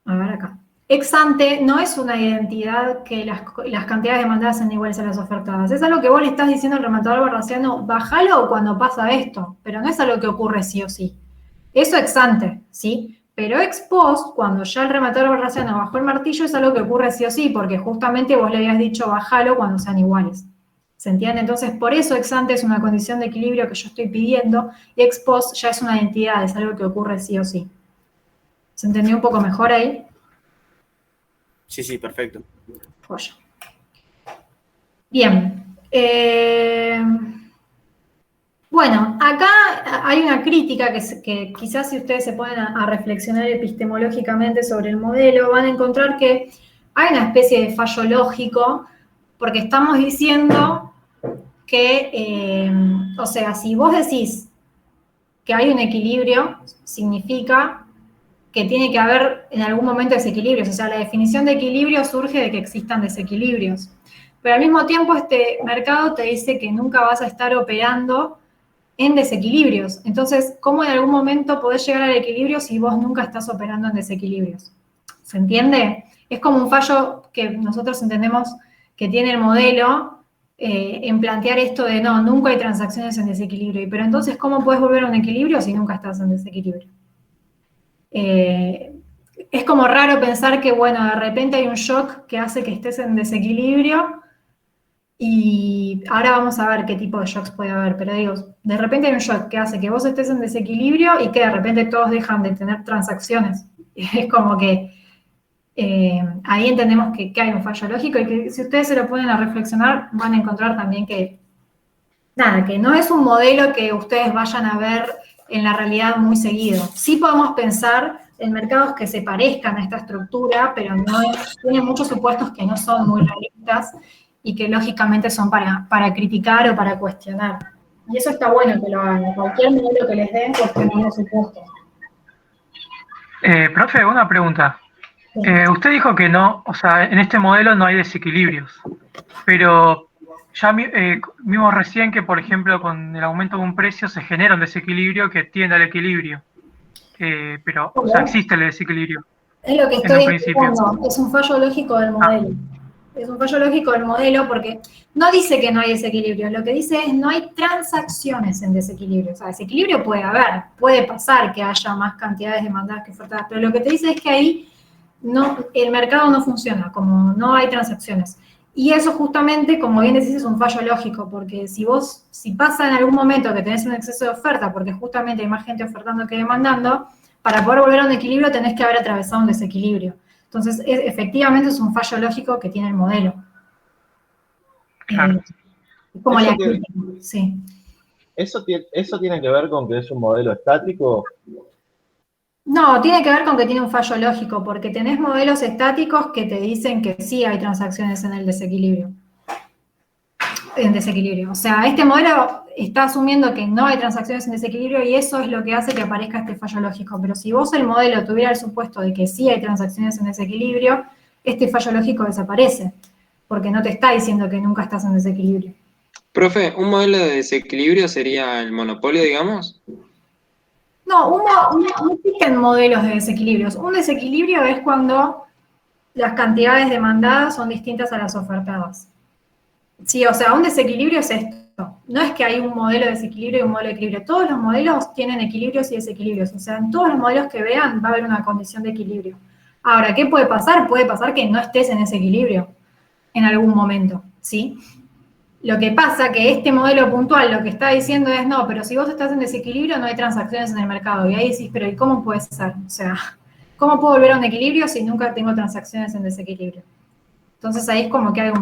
A ver acá. Ex ante no es una identidad que las cantidades demandadas sean iguales a las ofertadas. Es algo que vos le estás diciendo al rematador balrasiano, bájalo cuando pasa esto, pero no es algo que ocurre sí o sí. Eso ex ante, ¿sí? Pero ex post, cuando ya el rematador bayesiano bajó el martillo, es algo que ocurre sí o sí, porque justamente vos le habías dicho bajalo cuando sean iguales. ¿Se entiende? Entonces, por eso ex ante es una condición de equilibrio que yo estoy pidiendo, y ex post ya es una identidad, es algo que ocurre sí o sí. ¿Se entendió un poco mejor ahí? Sí, perfecto. Joya. Bien. Bueno, acá hay una crítica que quizás si ustedes se ponen a reflexionar epistemológicamente sobre el modelo, van a encontrar que hay una especie de fallo lógico, porque estamos diciendo que, o sea, si vos decís que hay un equilibrio, significa que tiene que haber en algún momento desequilibrios. O sea, la definición de equilibrio surge de que existan desequilibrios. Pero al mismo tiempo este mercado te dice que nunca vas a estar operando en desequilibrios. Entonces, ¿cómo en algún momento podés llegar al equilibrio si vos nunca estás operando en desequilibrios? ¿Se entiende? Es como un fallo que nosotros entendemos que tiene el modelo en plantear esto de no, nunca hay transacciones en desequilibrio. Pero entonces, ¿cómo puedes volver a un equilibrio si nunca estás en desequilibrio? Es como raro pensar que, bueno, de repente hay un shock que hace que estés en desequilibrio y ahora vamos a ver qué tipo de shocks puede haber, pero digo, de repente hay un shock que hace que vos estés en desequilibrio y que de repente todos dejan de tener transacciones. Es como que ahí entendemos que hay un fallo lógico y que si ustedes se lo ponen a reflexionar van a encontrar también que, nada, que no es un modelo que ustedes vayan a ver en la realidad muy seguido. Sí podemos pensar en mercados que se parezcan a esta estructura, pero no tienen muchos supuestos que no son muy realistas y que lógicamente son para criticar o para cuestionar. Y eso está bueno que lo hagan. Cualquier modelo que les den, cuestionar los supuestos. Profe, una pregunta. Usted dijo que no, o sea, en este modelo no hay desequilibrios, pero ya vimos recién que, por ejemplo, con el aumento de un precio se genera un desequilibrio que tiende al equilibrio, pero, o sea, existe el desequilibrio. Es lo que en estoy un principio. explicando, es un fallo lógico del modelo. Es un fallo lógico del modelo porque no dice que no hay desequilibrio, lo que dice es no hay transacciones en desequilibrio. O sea, desequilibrio puede haber, puede pasar que haya más cantidades demandadas que ofertadas, pero lo que te dice es que ahí no, el mercado no funciona, como no hay transacciones. Y eso justamente, como bien decís, es un fallo lógico, porque si pasa en algún momento que tenés un exceso de oferta, porque justamente hay más gente ofertando que demandando, para poder volver a un equilibrio tenés que haber atravesado un desequilibrio. Entonces, efectivamente es un fallo lógico que tiene el modelo. Claro. Como Eso la tiene- sí. ¿Eso tiene que ver con que es un modelo estático? No, tiene que ver con que tiene un fallo lógico, porque tenés modelos estáticos que te dicen que sí hay transacciones en el desequilibrio. En desequilibrio. O sea, este modelo está asumiendo que no hay transacciones en desequilibrio y eso es lo que hace que aparezca este fallo lógico. Pero si vos el modelo tuviera el supuesto de que sí hay transacciones en desequilibrio, este fallo lógico desaparece, porque no te está diciendo que nunca estás en desequilibrio. Profe, ¿un modelo de desequilibrio sería el monopolio, digamos? No, no existen modelos de desequilibrios. Un desequilibrio es cuando las cantidades demandadas son distintas a las ofertadas. Sí, o sea, un desequilibrio es esto. No es que hay un modelo de desequilibrio y un modelo de equilibrio. Todos los modelos tienen equilibrios y desequilibrios. O sea, en todos los modelos que vean va a haber una condición de equilibrio. Ahora, ¿qué puede pasar? Puede pasar que no estés en ese equilibrio en algún momento, ¿sí? Lo que pasa que este modelo puntual lo que está diciendo es, no, pero si vos estás en desequilibrio no hay transacciones en el mercado. Y ahí decís, pero ¿y cómo puede ser? O sea, ¿cómo puedo volver a un equilibrio si nunca tengo transacciones en desequilibrio? Entonces ahí es como que hay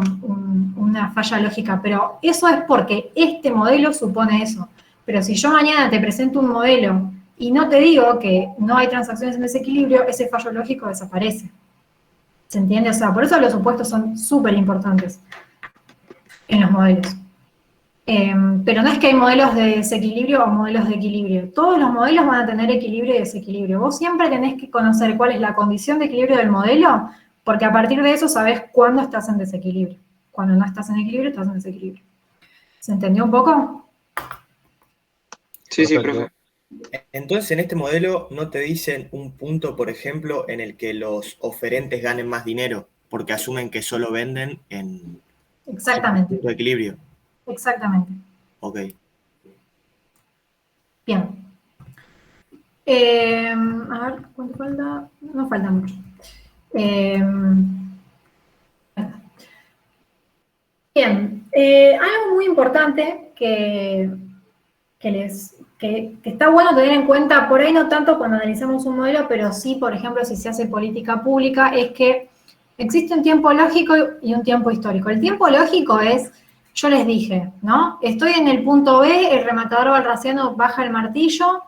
una falla lógica, pero eso es porque este modelo supone eso. Pero si yo mañana te presento un modelo y no te digo que no hay transacciones en desequilibrio, ese fallo lógico desaparece. ¿Se entiende? O sea, por eso los supuestos son súper importantes en los modelos. Pero no es que hay modelos de desequilibrio o modelos de equilibrio. Todos los modelos van a tener equilibrio y desequilibrio. Vos siempre tenés que conocer cuál es la condición de equilibrio del modelo, porque a partir de eso sabés cuándo estás en desequilibrio. Cuando no estás en equilibrio, estás en desequilibrio. ¿Se entendió un poco? Sí, sí, profe. Entonces, en este modelo no te dicen un punto, por ejemplo, en el que los oferentes ganen más dinero, porque asumen que solo venden en Exactamente. punto de equilibrio. Exactamente. Ok. Bien. A ver, ¿cuánto falta? No falta mucho. Bien, algo muy importante que está bueno tener en cuenta, por ahí no tanto cuando analizamos un modelo, pero sí, por ejemplo, si se hace política pública, es que existe un tiempo lógico y un tiempo histórico. El tiempo lógico es, yo les dije, ¿no? Estoy en el punto B, el rematador balrasiano baja el martillo,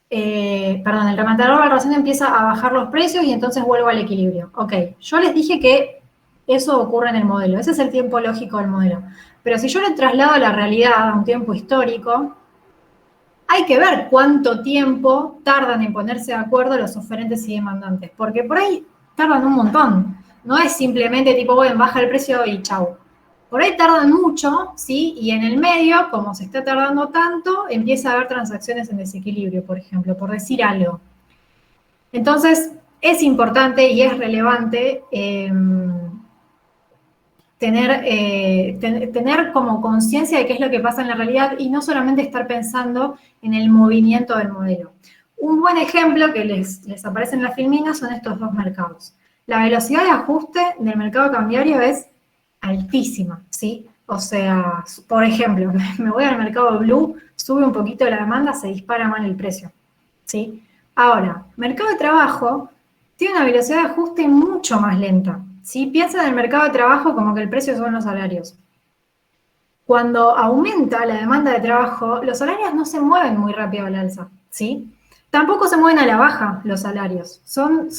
el rematador balrasiano empieza a bajar los precios y entonces vuelvo al equilibrio. Ok, yo les dije que eso ocurre en el modelo, ese es el tiempo lógico del modelo. Pero si yo lo traslado a la realidad, a un tiempo histórico, hay que ver cuánto tiempo tardan en ponerse de acuerdo los oferentes y demandantes, porque por ahí tardan un montón. No es simplemente tipo, bueno, baja el precio y chau. Por ahí tardan mucho, ¿sí? Y en el medio, como se está tardando tanto, empieza a haber transacciones en desequilibrio, por ejemplo, por decir algo. Entonces, es importante y es relevante tener como conciencia de qué es lo que pasa en la realidad y no solamente estar pensando en el movimiento del modelo. Un buen ejemplo que les aparece en la filmina son estos dos mercados. La velocidad de ajuste del mercado cambiario es altísima, ¿sí? O sea, por ejemplo, me voy al mercado blue, sube un poquito la demanda, se dispara mal el precio, ¿sí? Ahora, mercado de trabajo tiene una velocidad de ajuste mucho más lenta, ¿sí? Piensa en el mercado de trabajo como que el precio son los salarios. Cuando aumenta la demanda de trabajo, los salarios no se mueven muy rápido al alza, ¿sí? Tampoco se mueven a la baja los salarios, son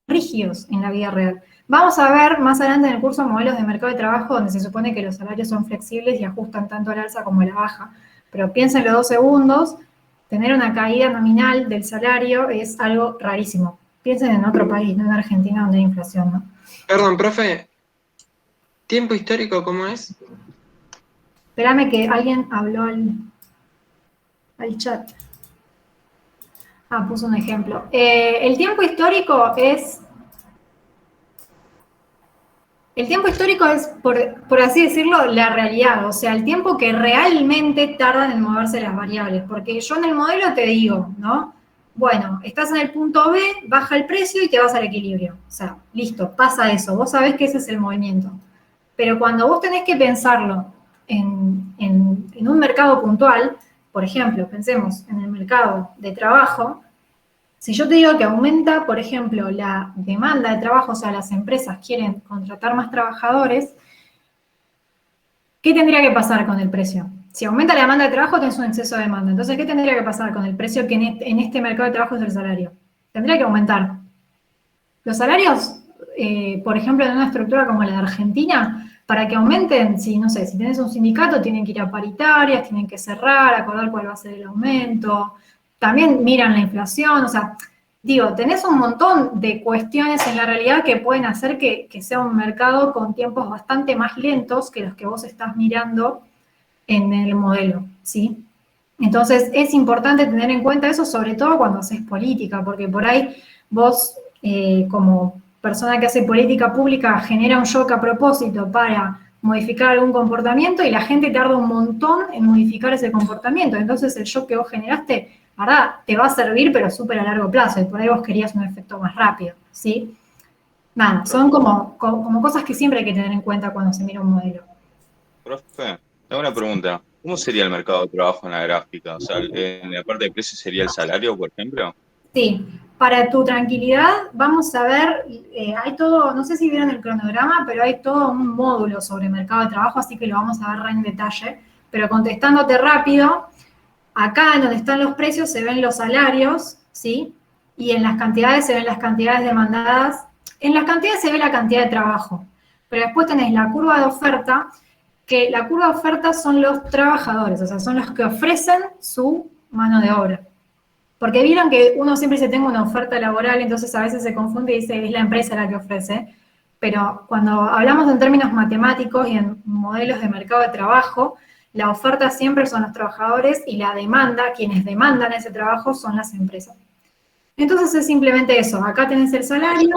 rígidos en la vida real. Vamos a ver más adelante en el curso modelos de mercado de trabajo donde se supone que los salarios son flexibles y ajustan tanto al alza como a la baja. Pero piensen los 2 segundos, tener una caída nominal del salario es algo rarísimo. Piensen en otro país, no en Argentina donde hay inflación, ¿no? Perdón, profe. ¿Tiempo histórico cómo es? Espérame que alguien habló al chat. Puso un ejemplo. El tiempo histórico es... El tiempo histórico es, por así decirlo, la realidad, o sea, el tiempo que realmente tardan en moverse las variables, porque yo en el modelo te digo, ¿no? Bueno, estás en el punto B, baja el precio y te vas al equilibrio. O sea, listo, pasa eso, vos sabés que ese es el movimiento. Pero cuando vos tenés que pensarlo en un mercado puntual, por ejemplo, pensemos en el mercado de trabajo, si yo te digo que aumenta, por ejemplo, la demanda de trabajo, o sea, las empresas quieren contratar más trabajadores, ¿qué tendría que pasar con el precio? Si aumenta la demanda de trabajo, tenés un exceso de demanda. Entonces, ¿qué tendría que pasar con el precio que en este mercado de trabajo es el salario? Tendría que aumentar. Los salarios, por ejemplo, en una estructura como la de Argentina, para que aumenten, si tenés un sindicato, tienen que ir a paritarias, tienen que cerrar, acordar cuál va a ser el aumento. También miran la inflación, o sea, digo, tenés un montón de cuestiones en la realidad que pueden hacer que sea un mercado con tiempos bastante más lentos que los que vos estás mirando en el modelo, ¿sí? Entonces, es importante tener en cuenta eso, sobre todo cuando haces política, porque por ahí vos, como persona que hace política pública, genera un shock a propósito para modificar algún comportamiento y la gente tarda un montón en modificar ese comportamiento. Entonces, el shock que vos generaste, ¿verdad? Te va a servir, pero súper a largo plazo, y por ahí vos querías un efecto más rápido, ¿sí? Nada, son como cosas que siempre hay que tener en cuenta cuando se mira un modelo. Profe, tengo una pregunta. ¿Cómo sería el mercado de trabajo en la gráfica? O sea, en la parte de precios sería el salario, por ejemplo. Sí, para tu tranquilidad, vamos a ver, hay todo, no sé si vieron el cronograma, pero hay todo un módulo sobre mercado de trabajo, así que lo vamos a ver en detalle. Pero contestándote rápido, acá en donde están los precios se ven los salarios, ¿sí? Y en las cantidades se ven las cantidades demandadas. En las cantidades se ve la cantidad de trabajo. Pero después tenés la curva de oferta, que la curva de oferta son los trabajadores, o sea, son los que ofrecen su mano de obra. Porque vieron que uno siempre dice, tengo una oferta laboral, entonces a veces se confunde y dice, es la empresa la que ofrece. Pero cuando hablamos en términos matemáticos y en modelos de mercado de trabajo, la oferta siempre son los trabajadores y la demanda, quienes demandan ese trabajo, son las empresas. Entonces es simplemente eso. Acá tenés el salario.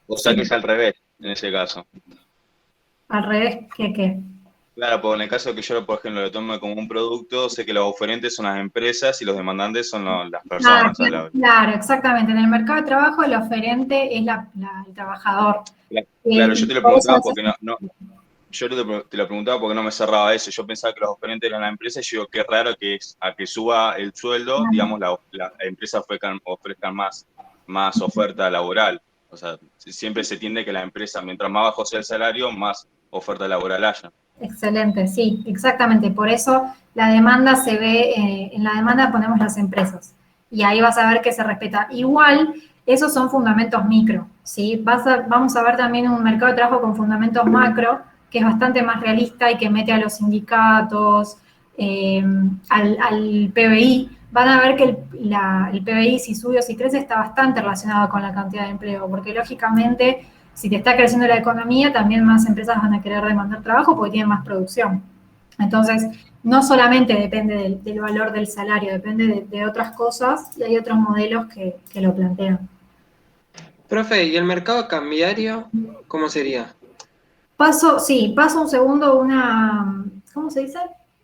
O sea que es al revés, en ese caso. Al revés, ¿qué? Claro, porque en el caso que yo, por ejemplo, lo tome como un producto, sé que los oferentes son las empresas y los demandantes son las personas. Claro, exactamente. En el mercado de trabajo el oferente es el trabajador. Claro, yo te lo preguntaba porque yo te lo preguntaba porque no me cerraba eso. Yo pensaba que los oferentes eran las empresas y yo digo, qué raro que a que suba el sueldo, digamos, la empresa ofrezcan más oferta laboral. O sea, siempre se tiende que la empresa, mientras más bajo sea el salario, más oferta laboral haya. Excelente, sí, exactamente. Por eso la demanda se ve, en la demanda ponemos las empresas. Y ahí vas a ver que se respeta. Igual, esos son fundamentos micro, ¿sí? Vamos a ver también un mercado de trabajo con fundamentos macro, que es bastante más realista y que mete a los sindicatos, al PBI. Van a ver que el PBI, si sube o si crece, está bastante relacionado con la cantidad de empleo, porque lógicamente, si te está creciendo la economía, también más empresas van a querer demandar trabajo porque tienen más producción. Entonces, no solamente depende del valor del salario, depende de otras cosas, y hay otros modelos que lo plantean. Profe, ¿y el mercado cambiario cómo sería? Paso un segundo ¿cómo se dice?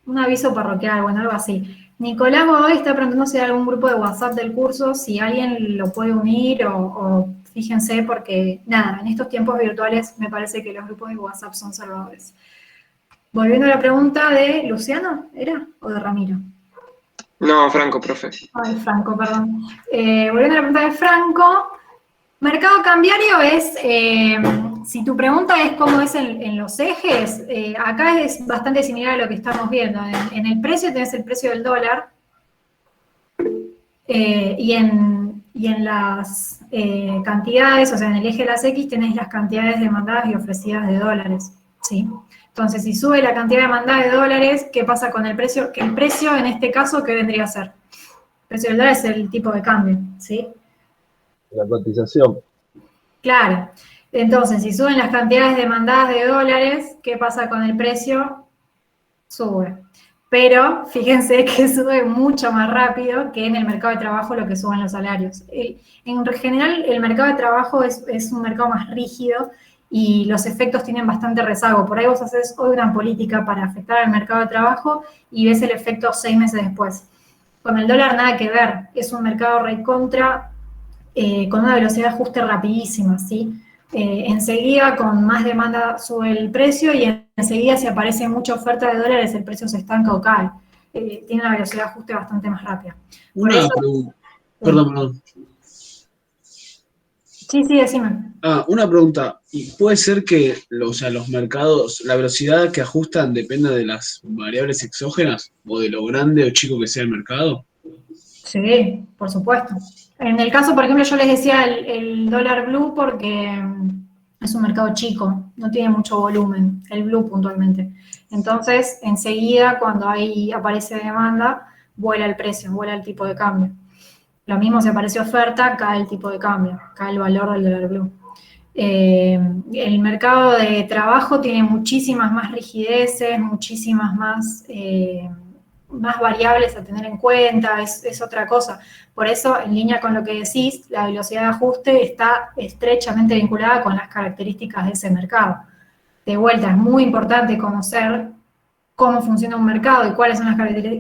Un aviso parroquial, bueno, algo así. Nicolás Godoy está preguntando si hay algún grupo de WhatsApp del curso, si alguien lo puede unir o fíjense, porque nada, en estos tiempos virtuales me parece que los grupos de WhatsApp son salvadores. Volviendo a la pregunta de Luciano, ¿era? ¿O de Ramiro? No, Franco, profe. Ay, Franco, perdón. Volviendo a la pregunta de Franco, mercado cambiario es, si tu pregunta es cómo es en los ejes, acá es bastante similar a lo que estamos viendo. En el precio tenés el precio del dólar, y en las cantidades, o sea, en el eje de las X tenés las cantidades demandadas y ofrecidas de dólares, ¿sí? Entonces, si sube la cantidad demandada de dólares, ¿qué pasa con el precio? Que el precio, en este caso, ¿qué vendría a ser? El precio del dólar es el tipo de cambio, ¿sí? La cotización. Claro. Entonces, si suben las cantidades demandadas de dólares, ¿qué pasa con el precio? Sube. Pero fíjense que sube mucho más rápido que en el mercado de trabajo lo que suben los salarios. En general, el mercado de trabajo es un mercado más rígido y los efectos tienen bastante rezago. Por ahí vos haces hoy una política para afectar al mercado de trabajo y ves el efecto 6 meses después. Con el dólar nada que ver, es un mercado recontra, con una velocidad de ajuste rapidísima, ¿sí? Enseguida con más demanda sube el precio y enseguida si aparece mucha oferta de dólares el precio se estanca o cae. Tiene una velocidad de ajuste bastante más rápida. Una pregunta. Perdón. Sí, decime. Una pregunta. ¿Y puede ser que los mercados, la velocidad que ajustan dependa de las variables exógenas o de lo grande o chico que sea el mercado? Sí, por supuesto. En el caso, por ejemplo, yo les decía el dólar blue porque es un mercado chico, no tiene mucho volumen, el blue puntualmente. Entonces, enseguida, cuando aparece demanda, vuela el precio, vuela el tipo de cambio. Lo mismo si aparece oferta, cae el tipo de cambio, cae el valor del dólar blue. El mercado de trabajo tiene muchísimas más rigideces, muchísimas más variables a tener en cuenta, es otra cosa. Por eso, en línea con lo que decís, la velocidad de ajuste está estrechamente vinculada con las características de ese mercado. De vuelta, es muy importante conocer cómo funciona un mercado y cuáles son las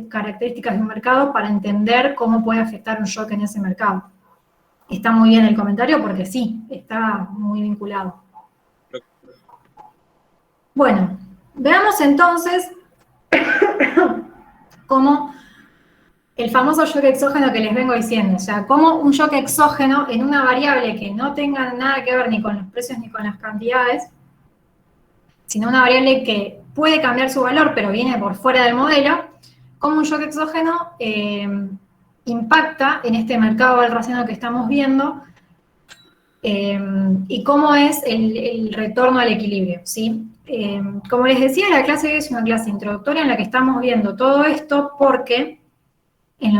características de un mercado para entender cómo puede afectar un shock en ese mercado. Está muy bien el comentario porque sí, está muy vinculado. Bueno, veamos entonces cómo el famoso shock exógeno que les vengo diciendo, o sea, cómo un shock exógeno en una variable que no tenga nada que ver ni con los precios ni con las cantidades, sino una variable que puede cambiar su valor, pero viene por fuera del modelo, cómo un shock exógeno impacta en este mercado balraciano que estamos viendo, y cómo es el retorno al equilibrio, ¿sí? Como les decía, la clase de hoy es una clase introductoria en la que estamos viendo todo esto porque en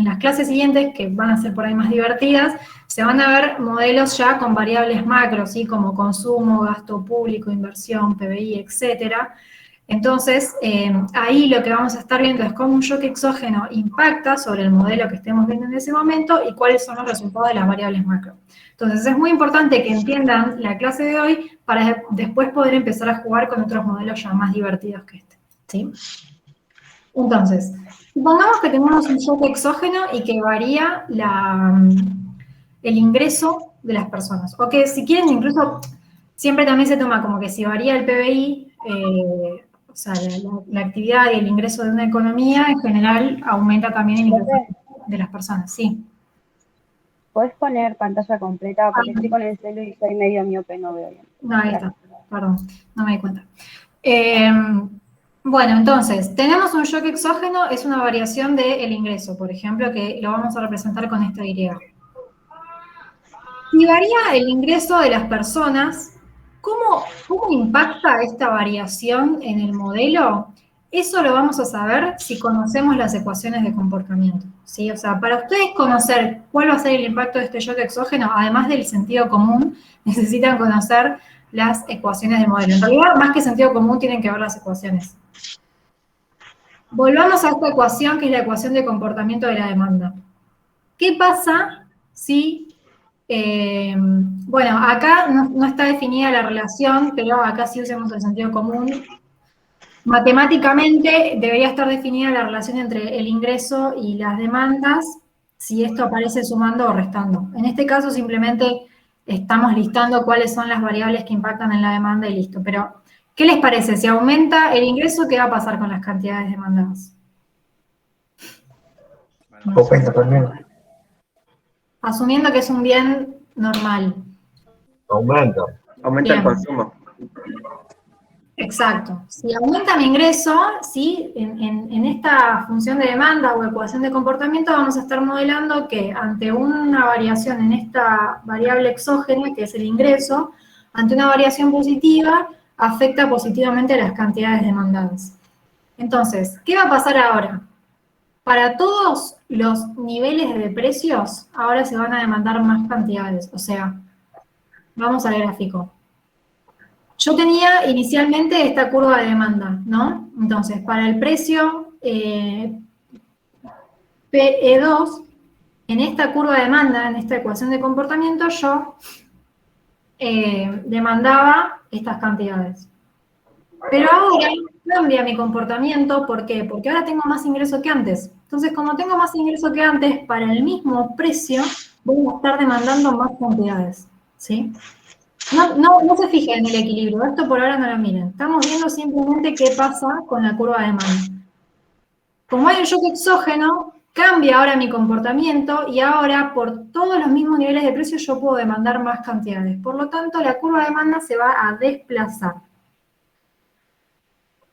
las clases siguientes, que van a ser por ahí más divertidas, se van a ver modelos ya con variables macro, ¿sí? Como consumo, gasto público, inversión, PBI, etcétera, Entonces, ahí lo que vamos a estar viendo es cómo un shock exógeno impacta sobre el modelo que estemos viendo en ese momento y cuáles son los resultados de las variables macro. Entonces, es muy importante que entiendan la clase de hoy para después poder empezar a jugar con otros modelos ya más divertidos que este, ¿sí? Entonces, supongamos que tenemos un shock exógeno y que varía el ingreso de las personas. O que si quieren, incluso, siempre también se toma como que si varía el PBI, o sea, la actividad y el ingreso de una economía, en general, aumenta también el ingreso de las personas, sí. ¿Podés poner pantalla completa? Porque estoy con el celu y soy medio miope, no veo bien. No, ahí está, perdón, no me di cuenta. Bueno, entonces, tenemos un shock exógeno, es una variación del ingreso, por ejemplo, que lo vamos a representar con esta Y. Si varía el ingreso de las personas, ¿cómo impacta esta variación en el modelo? Eso lo vamos a saber si conocemos las ecuaciones de comportamiento, ¿sí? O sea, para ustedes conocer cuál va a ser el impacto de este shock exógeno, además del sentido común, necesitan conocer las ecuaciones del modelo. En realidad, más que sentido común, tienen que ver las ecuaciones. Volvamos a esta ecuación, que es la ecuación de comportamiento de la demanda. ¿Qué pasa si... bueno, acá no está definida la relación, pero acá sí usamos el sentido común. Matemáticamente debería estar definida la relación entre el ingreso y las demandas, si esto aparece sumando o restando. En este caso simplemente estamos listando cuáles son las variables que impactan en la demanda y listo. Pero, ¿qué les parece? Si aumenta el ingreso, ¿qué va a pasar con las cantidades demandadas? Aumenta también. Asumiendo que es un bien normal. Aumenta. Aumenta el consumo. Exacto. Si aumenta mi ingreso, ¿sí? En esta función de demanda o ecuación de comportamiento vamos a estar modelando que ante una variación en esta variable exógena, que es el ingreso, ante una variación positiva, afecta positivamente a las cantidades demandadas. Entonces, ¿qué va a pasar ahora? Para todos los niveles de precios, ahora se van a demandar más cantidades. O sea, vamos al gráfico. Yo tenía inicialmente esta curva de demanda, ¿no? Entonces, para el precio PE2, en esta curva de demanda, en esta ecuación de comportamiento, yo demandaba estas cantidades. Pero ahora cambia mi comportamiento, ¿por qué? Porque ahora tengo más ingreso que antes. Entonces, como tengo más ingreso que antes, para el mismo precio voy a estar demandando más cantidades, ¿sí? No se fijen en el equilibrio, esto por ahora no lo miren. Estamos viendo simplemente qué pasa con la curva de demanda. Como hay un shock exógeno, cambia ahora mi comportamiento y ahora por todos los mismos niveles de precio yo puedo demandar más cantidades. Por lo tanto, la curva de demanda se va a desplazar.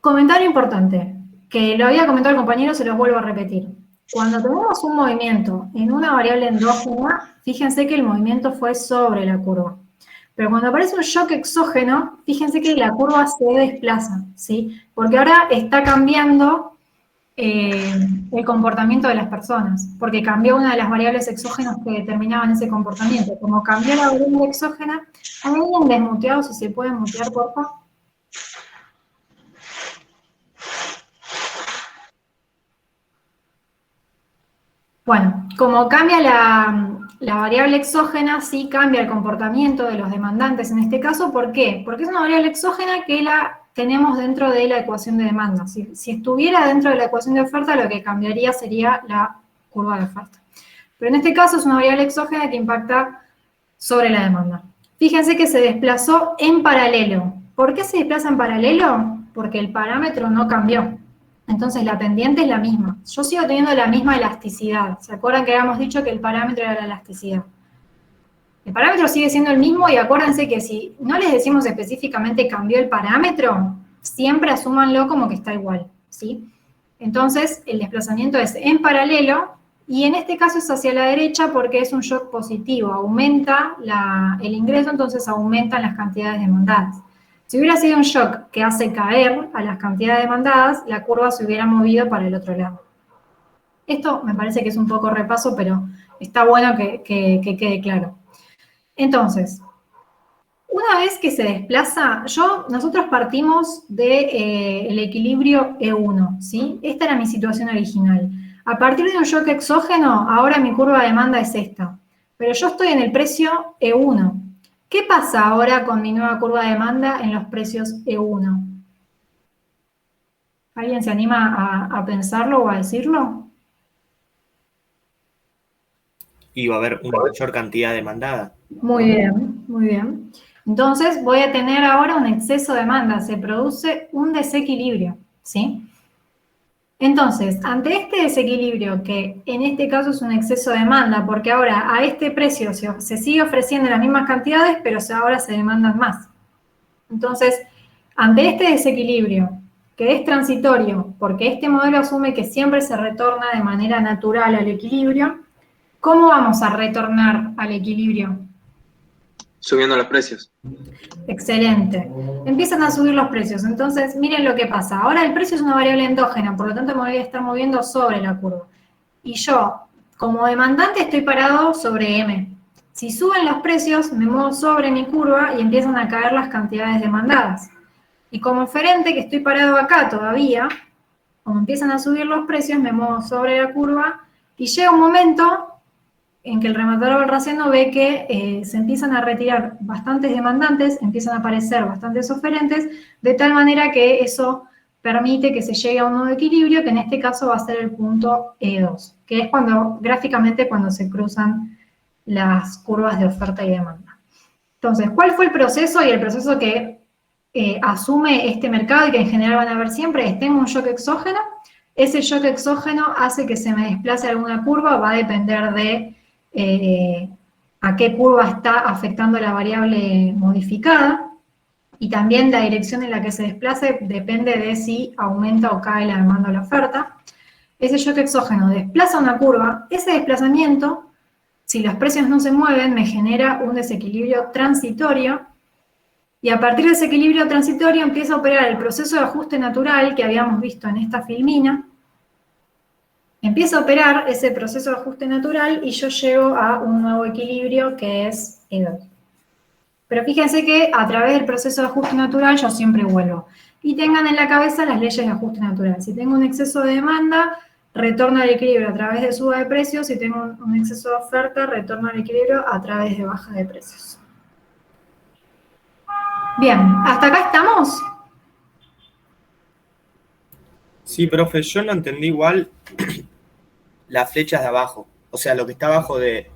Comentario importante, que lo había comentado el compañero, se los vuelvo a repetir. Cuando tenemos un movimiento en una variable endógena, fíjense que el movimiento fue sobre la curva. Pero cuando aparece un shock exógeno, fíjense que la curva se desplaza, ¿sí? Porque ahora está cambiando el comportamiento de las personas, porque cambió una de las variables exógenas que determinaban ese comportamiento. Como cambió la variable exógena, ¿hay alguien desmuteado? Si se puede mutear, por favor. Bueno, como cambia la variable exógena, sí cambia el comportamiento de los demandantes en este caso. ¿Por qué? Porque es una variable exógena que la tenemos dentro de la ecuación de demanda. Si estuviera dentro de la ecuación de oferta, lo que cambiaría sería la curva de oferta. Pero en este caso es una variable exógena que impacta sobre la demanda. Fíjense que se desplazó en paralelo. ¿Por qué se desplaza en paralelo? Porque el parámetro no cambió. Entonces la pendiente es la misma. Yo sigo teniendo la misma elasticidad. ¿Se acuerdan que habíamos dicho que el parámetro era la elasticidad? El parámetro sigue siendo el mismo y acuérdense que si no les decimos específicamente cambió el parámetro, siempre asúmanlo como que está igual, ¿sí? Entonces el desplazamiento es en paralelo y en este caso es hacia la derecha porque es un shock positivo. Aumenta el ingreso, entonces aumentan las cantidades demandadas. Si hubiera sido un shock que hace caer a las cantidades demandadas, la curva se hubiera movido para el otro lado. Esto me parece que es un poco repaso, pero está bueno que quede claro. Entonces, Una vez que se desplaza, nosotros partimos del equilibrio E1, ¿sí? Esta era mi situación original. A partir de un shock exógeno, ahora mi curva de demanda es esta. Pero yo estoy en el precio E1. ¿Qué pasa ahora con mi nueva curva de demanda en los precios E1? ¿Alguien se anima a pensarlo o a decirlo? Y va a haber una mayor cantidad demandada. Muy bien, muy bien. Entonces voy a tener ahora un exceso de demanda, se produce un desequilibrio, ¿sí? Entonces, ante este desequilibrio, que en este caso es un exceso de demanda, porque ahora a este precio se sigue ofreciendo las mismas cantidades, pero ahora se demandan más. Entonces, ante este desequilibrio, que es transitorio, porque este modelo asume que siempre se retorna de manera natural al equilibrio, ¿cómo vamos a retornar al equilibrio? Subiendo los precios. Excelente. Empiezan a subir los precios. Entonces, miren lo que pasa. Ahora el precio es una variable endógena, por lo tanto me voy a estar moviendo sobre la curva. Y yo, como demandante, estoy parado sobre M. Si suben los precios, me muevo sobre mi curva y empiezan a caer las cantidades demandadas. Y como oferente, que estoy parado acá todavía, como empiezan a subir los precios, me muevo sobre la curva y llega un momento en que el rematador balrasiano ve que se empiezan a retirar bastantes demandantes, empiezan a aparecer bastantes oferentes, de tal manera que eso permite que se llegue a un nuevo equilibrio, que en este caso va a ser el punto E2, que es gráficamente cuando se cruzan las curvas de oferta y demanda. Entonces, ¿cuál fue el proceso? Y el proceso que asume este mercado y que en general van a ver siempre es: tengo un shock exógeno, ese shock exógeno hace que se me desplace alguna curva, va a depender de a qué curva está afectando la variable modificada, y también la dirección en la que se desplace depende de si aumenta o cae la demanda o la oferta. Ese shock exógeno desplaza una curva, ese desplazamiento, si los precios no se mueven, me genera un desequilibrio transitorio, y a partir de ese equilibrio transitorio empieza a operar el proceso de ajuste natural que habíamos visto en esta filmina. Empieza a operar ese proceso de ajuste natural y yo llego a un nuevo equilibrio que es E2. Pero fíjense que a través del proceso de ajuste natural yo siempre vuelvo. Y tengan en la cabeza las leyes de ajuste natural. Si tengo un exceso de demanda, retorno al equilibrio a través de suba de precios. Si tengo un exceso de oferta, retorno al equilibrio a través de baja de precios. Bien, ¿hasta acá estamos? Sí, profe, yo no entendí igual las flechas de abajo. O sea, lo que está abajo de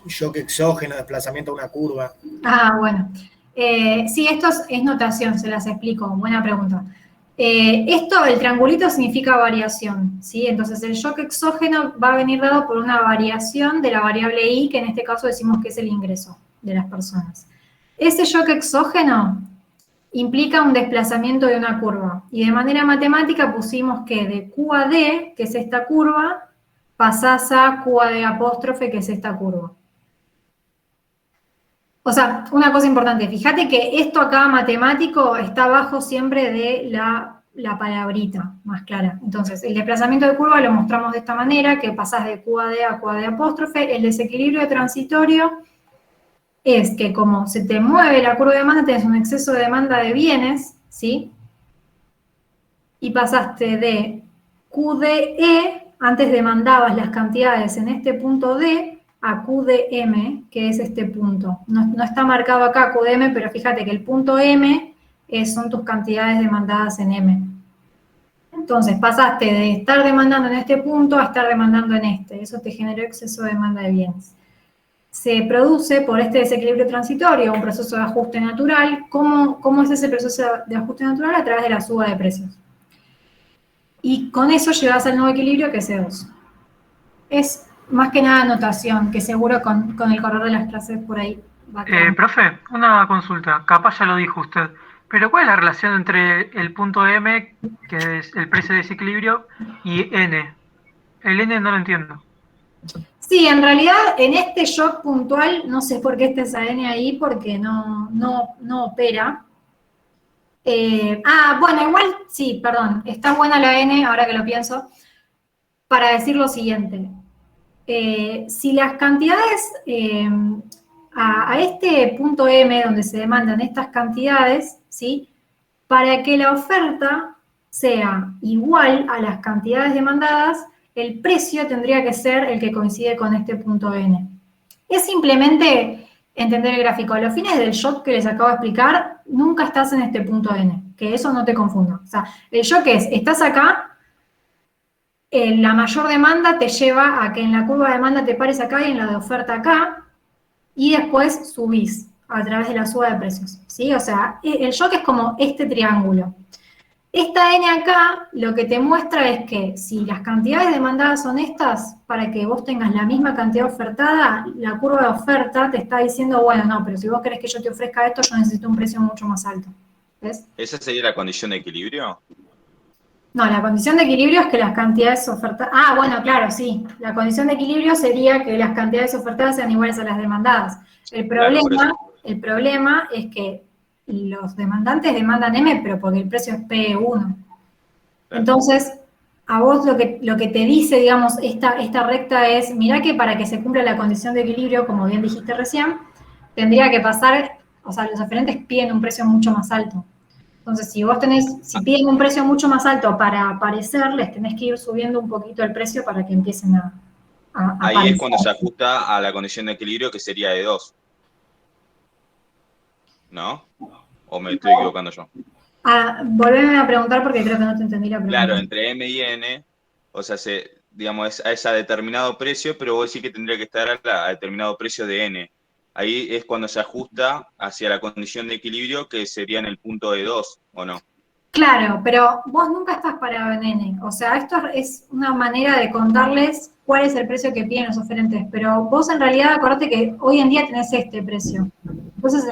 shock exógeno, desplazamiento a una curva. Ah, bueno. Sí, esto es notación, se las explico. Buena pregunta. El triangulito significa variación, ¿sí? Entonces, el shock exógeno va a venir dado por una variación de la variable I, que en este caso decimos que es el ingreso de las personas. Ese shock exógeno implica un desplazamiento de una curva. Y de manera matemática pusimos que de Q a D, que es esta curva, pasás a Q a D apóstrofe, que es esta curva. O sea, una cosa importante, fíjate que esto acá matemático está abajo siempre de la palabrita más clara. Entonces, el desplazamiento de curva lo mostramos de esta manera, que pasás de Q a D apóstrofe. El desequilibrio transitorio es que como se te mueve la curva de demanda, tenés un exceso de demanda de bienes, ¿sí? Y pasaste de QDE, antes demandabas las cantidades en este punto D, a QDM, que es este punto. No está marcado acá QDM, pero fíjate que el punto M son tus cantidades demandadas en M. Entonces, pasaste de estar demandando en este punto a estar demandando en este. Eso te generó exceso de demanda de bienes. Se produce por este desequilibrio transitorio un proceso de ajuste natural. ¿Cómo es ese proceso de ajuste natural? A través de la suba de precios. Y con eso llegas al nuevo equilibrio, que es E2. Es más que nada notación, que seguro con el correr de las clases por ahí va a quedar. Profe, una consulta, capaz ya lo dijo usted, pero ¿cuál es la relación entre el punto M, que es el precio de desequilibrio, y N? El N no lo entiendo. Sí, en realidad en este shock puntual, no sé por qué está esa N ahí, porque no opera. Bueno, igual, sí, perdón, está buena la N, ahora que lo pienso, para decir lo siguiente. Si las cantidades a este punto M donde se demandan estas cantidades, ¿sí? Para que la oferta sea igual a las cantidades demandadas, el precio tendría que ser el que coincide con este punto N. Es simplemente entender el gráfico. A los fines del shock que les acabo de explicar, nunca estás en este punto N, que eso no te confunda. O sea, el shock es, estás acá, la mayor demanda te lleva a que en la curva de demanda te pares acá y en la de oferta acá, y después subís a través de la suba de precios, ¿sí? O sea, el shock es como este triángulo. Esta N acá lo que te muestra es que si las cantidades demandadas son estas, para que vos tengas la misma cantidad ofertada, la curva de oferta te está diciendo, bueno, no, pero si vos querés que yo te ofrezca esto, yo necesito un precio mucho más alto. ¿Ves? ¿Esa sería la condición de equilibrio? No, la condición de equilibrio es que las cantidades ofertadas... Ah, bueno, claro, sí. La condición de equilibrio sería que las cantidades ofertadas sean iguales a las demandadas. El problema es que los demandantes demandan M, pero porque el precio es P1. Entonces, a vos lo que te dice, digamos, esta recta es, mirá que para que se cumpla la condición de equilibrio, como bien dijiste recién, tendría que pasar, o sea, los oferentes piden un precio mucho más alto. Entonces, si piden un precio mucho más alto para aparecer, les tenés que ir subiendo un poquito el precio para que empiecen a Ahí aparecer. es cuando se ajusta a la condición de equilibrio, que sería de 2. ¿No? ¿O me estoy equivocando yo? Volveme a preguntar porque creo que no te entendí la pregunta. Claro, entre M y N, o sea, digamos, es a determinado precio, pero vos decís que tendría que estar a determinado precio de N. Ahí es cuando se ajusta hacia la condición de equilibrio, que sería en el punto de 2, ¿o no? Claro, pero vos nunca estás parado en N. O sea, esto es una manera de contarles cuál es el precio que piden los oferentes. Pero vos en realidad acordate que hoy en día tenés este precio. Entonces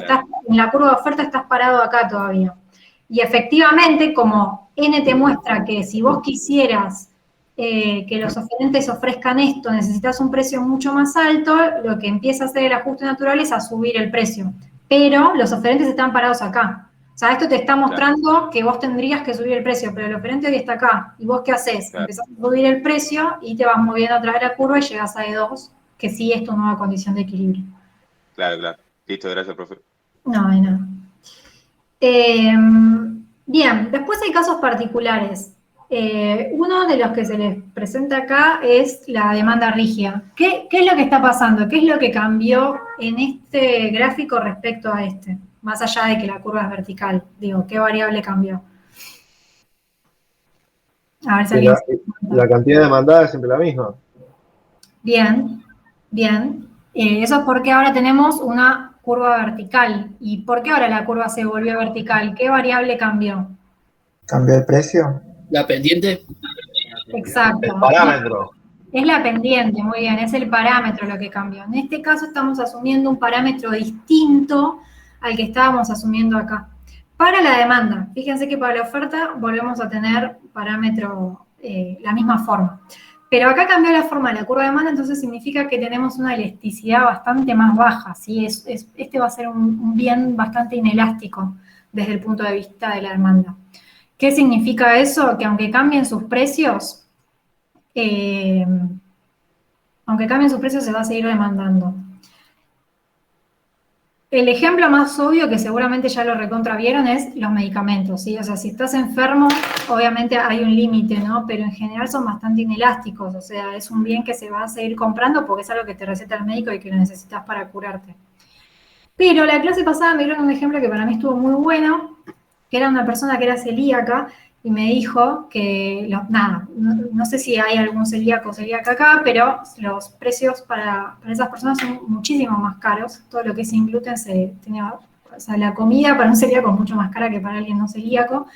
en la curva de oferta estás parado acá todavía. Y efectivamente, como N te muestra que si vos quisieras que los oferentes ofrezcan esto, necesitas un precio mucho más alto, lo que empieza a hacer el ajuste natural es a subir el precio. Pero los oferentes están parados acá. O sea, esto te está mostrando que vos tendrías que subir el precio, pero el oferente hoy está acá. ¿Y vos qué haces? Empezás a subir el precio y te vas moviendo a través de la curva y llegas a E2, que sí es tu nueva condición de equilibrio. Claro. Listo, gracias, profe. No, de nada. Bien, después hay casos particulares. Uno de los que se les presenta acá es la demanda rígida. ¿Qué es lo que está pasando? ¿Qué es lo que cambió en este gráfico respecto a este? Más allá de que la curva es vertical. Digo, ¿qué variable cambió? A ver si alguien... La cantidad demandada es siempre la misma. Bien. Eso es porque ahora tenemos una curva vertical. ¿Y por qué ahora la curva se volvió vertical? ¿Qué variable cambió? ¿Cambió el precio? ¿La pendiente? Exacto. El parámetro. Es la pendiente, muy bien, es el parámetro lo que cambió. En este caso estamos asumiendo un parámetro distinto al que estábamos asumiendo acá. Para la demanda, fíjense que para la oferta volvemos a tener parámetro, la misma forma. Pero acá cambió la forma de la curva de demanda, entonces significa que tenemos una elasticidad bastante más baja, ¿sí? Este va a ser un bien bastante inelástico desde el punto de vista de la demanda. ¿Qué significa eso? Que aunque cambien sus precios, se va a seguir demandando. El ejemplo más obvio, que seguramente ya lo recontravieron, es los medicamentos, ¿sí? O sea, si estás enfermo, obviamente hay un límite, ¿no? Pero en general son bastante inelásticos, o sea, es un bien que se va a seguir comprando porque es algo que te receta el médico y que lo necesitas para curarte. Pero la clase pasada me dieron un ejemplo que para mí estuvo muy bueno, que era una persona que era celíaca, y me dijo que, no sé si hay algún celíaco o celíaca acá, pero los precios para esas personas son muchísimo más caros. Todo lo que es sin gluten o sea, la comida para un celíaco es mucho más cara que para alguien no celíaco.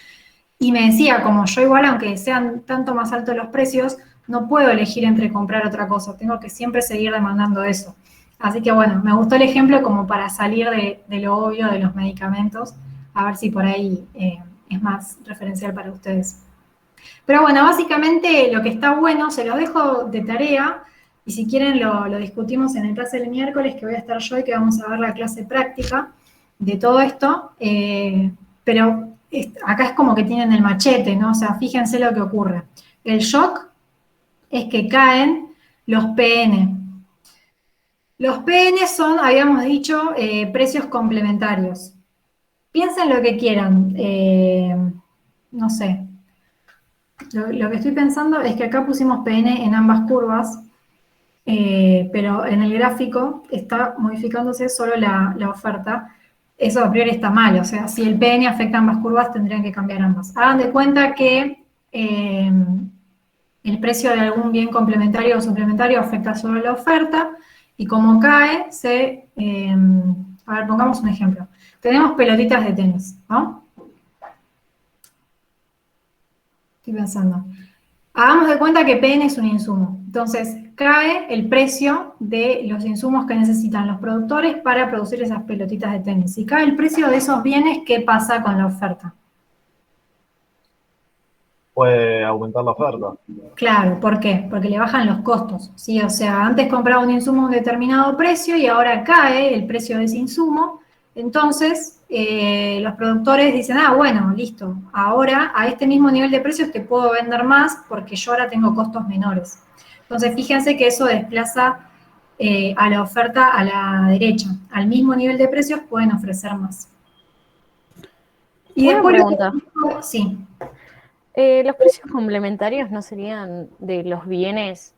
Y me decía, como yo igual, aunque sean tanto más altos los precios, no puedo elegir entre comprar otra cosa, tengo que siempre seguir demandando eso. Así que bueno, me gustó el ejemplo como para salir de lo obvio de los medicamentos, a ver si por ahí es más referencial para ustedes. Pero bueno, básicamente lo que está bueno, se los dejo de tarea, y si quieren lo discutimos en el clase del miércoles, que voy a estar yo y que vamos a ver la clase práctica de todo esto, pero acá es como que tienen el machete, ¿no? O sea, fíjense lo que ocurre. El shock es que caen los PN. Los PN son, habíamos dicho, precios complementarios. Piensen lo que quieran. No sé. Lo que estoy pensando es que acá pusimos PN en ambas curvas, pero en el gráfico está modificándose solo la oferta. Eso a priori está mal, o sea, si el PN afecta a ambas curvas, tendrían que cambiar ambas. Hagan de cuenta que el precio de algún bien complementario o suplementario afecta solo la oferta, y como cae, a ver, pongamos un ejemplo. Tenemos pelotitas de tenis, ¿no? Estoy pensando. Hagamos de cuenta que PN es un insumo. Entonces, cae el precio de los insumos que necesitan los productores para producir esas pelotitas de tenis. Si cae el precio de esos bienes, ¿qué pasa con la oferta? Puede aumentar la oferta. Claro, ¿por qué? Porque le bajan los costos, ¿sí? O sea, antes compraba un insumo a un determinado precio y ahora cae el precio de ese insumo. Entonces, los productores dicen, bueno, listo, ahora a este mismo nivel de precios te puedo vender más porque yo ahora tengo costos menores. Entonces, fíjense que eso desplaza a la oferta a la derecha. Al mismo nivel de precios pueden ofrecer más. Y Una después, pregunta. sí. ¿Los precios complementarios no serían de los bienes,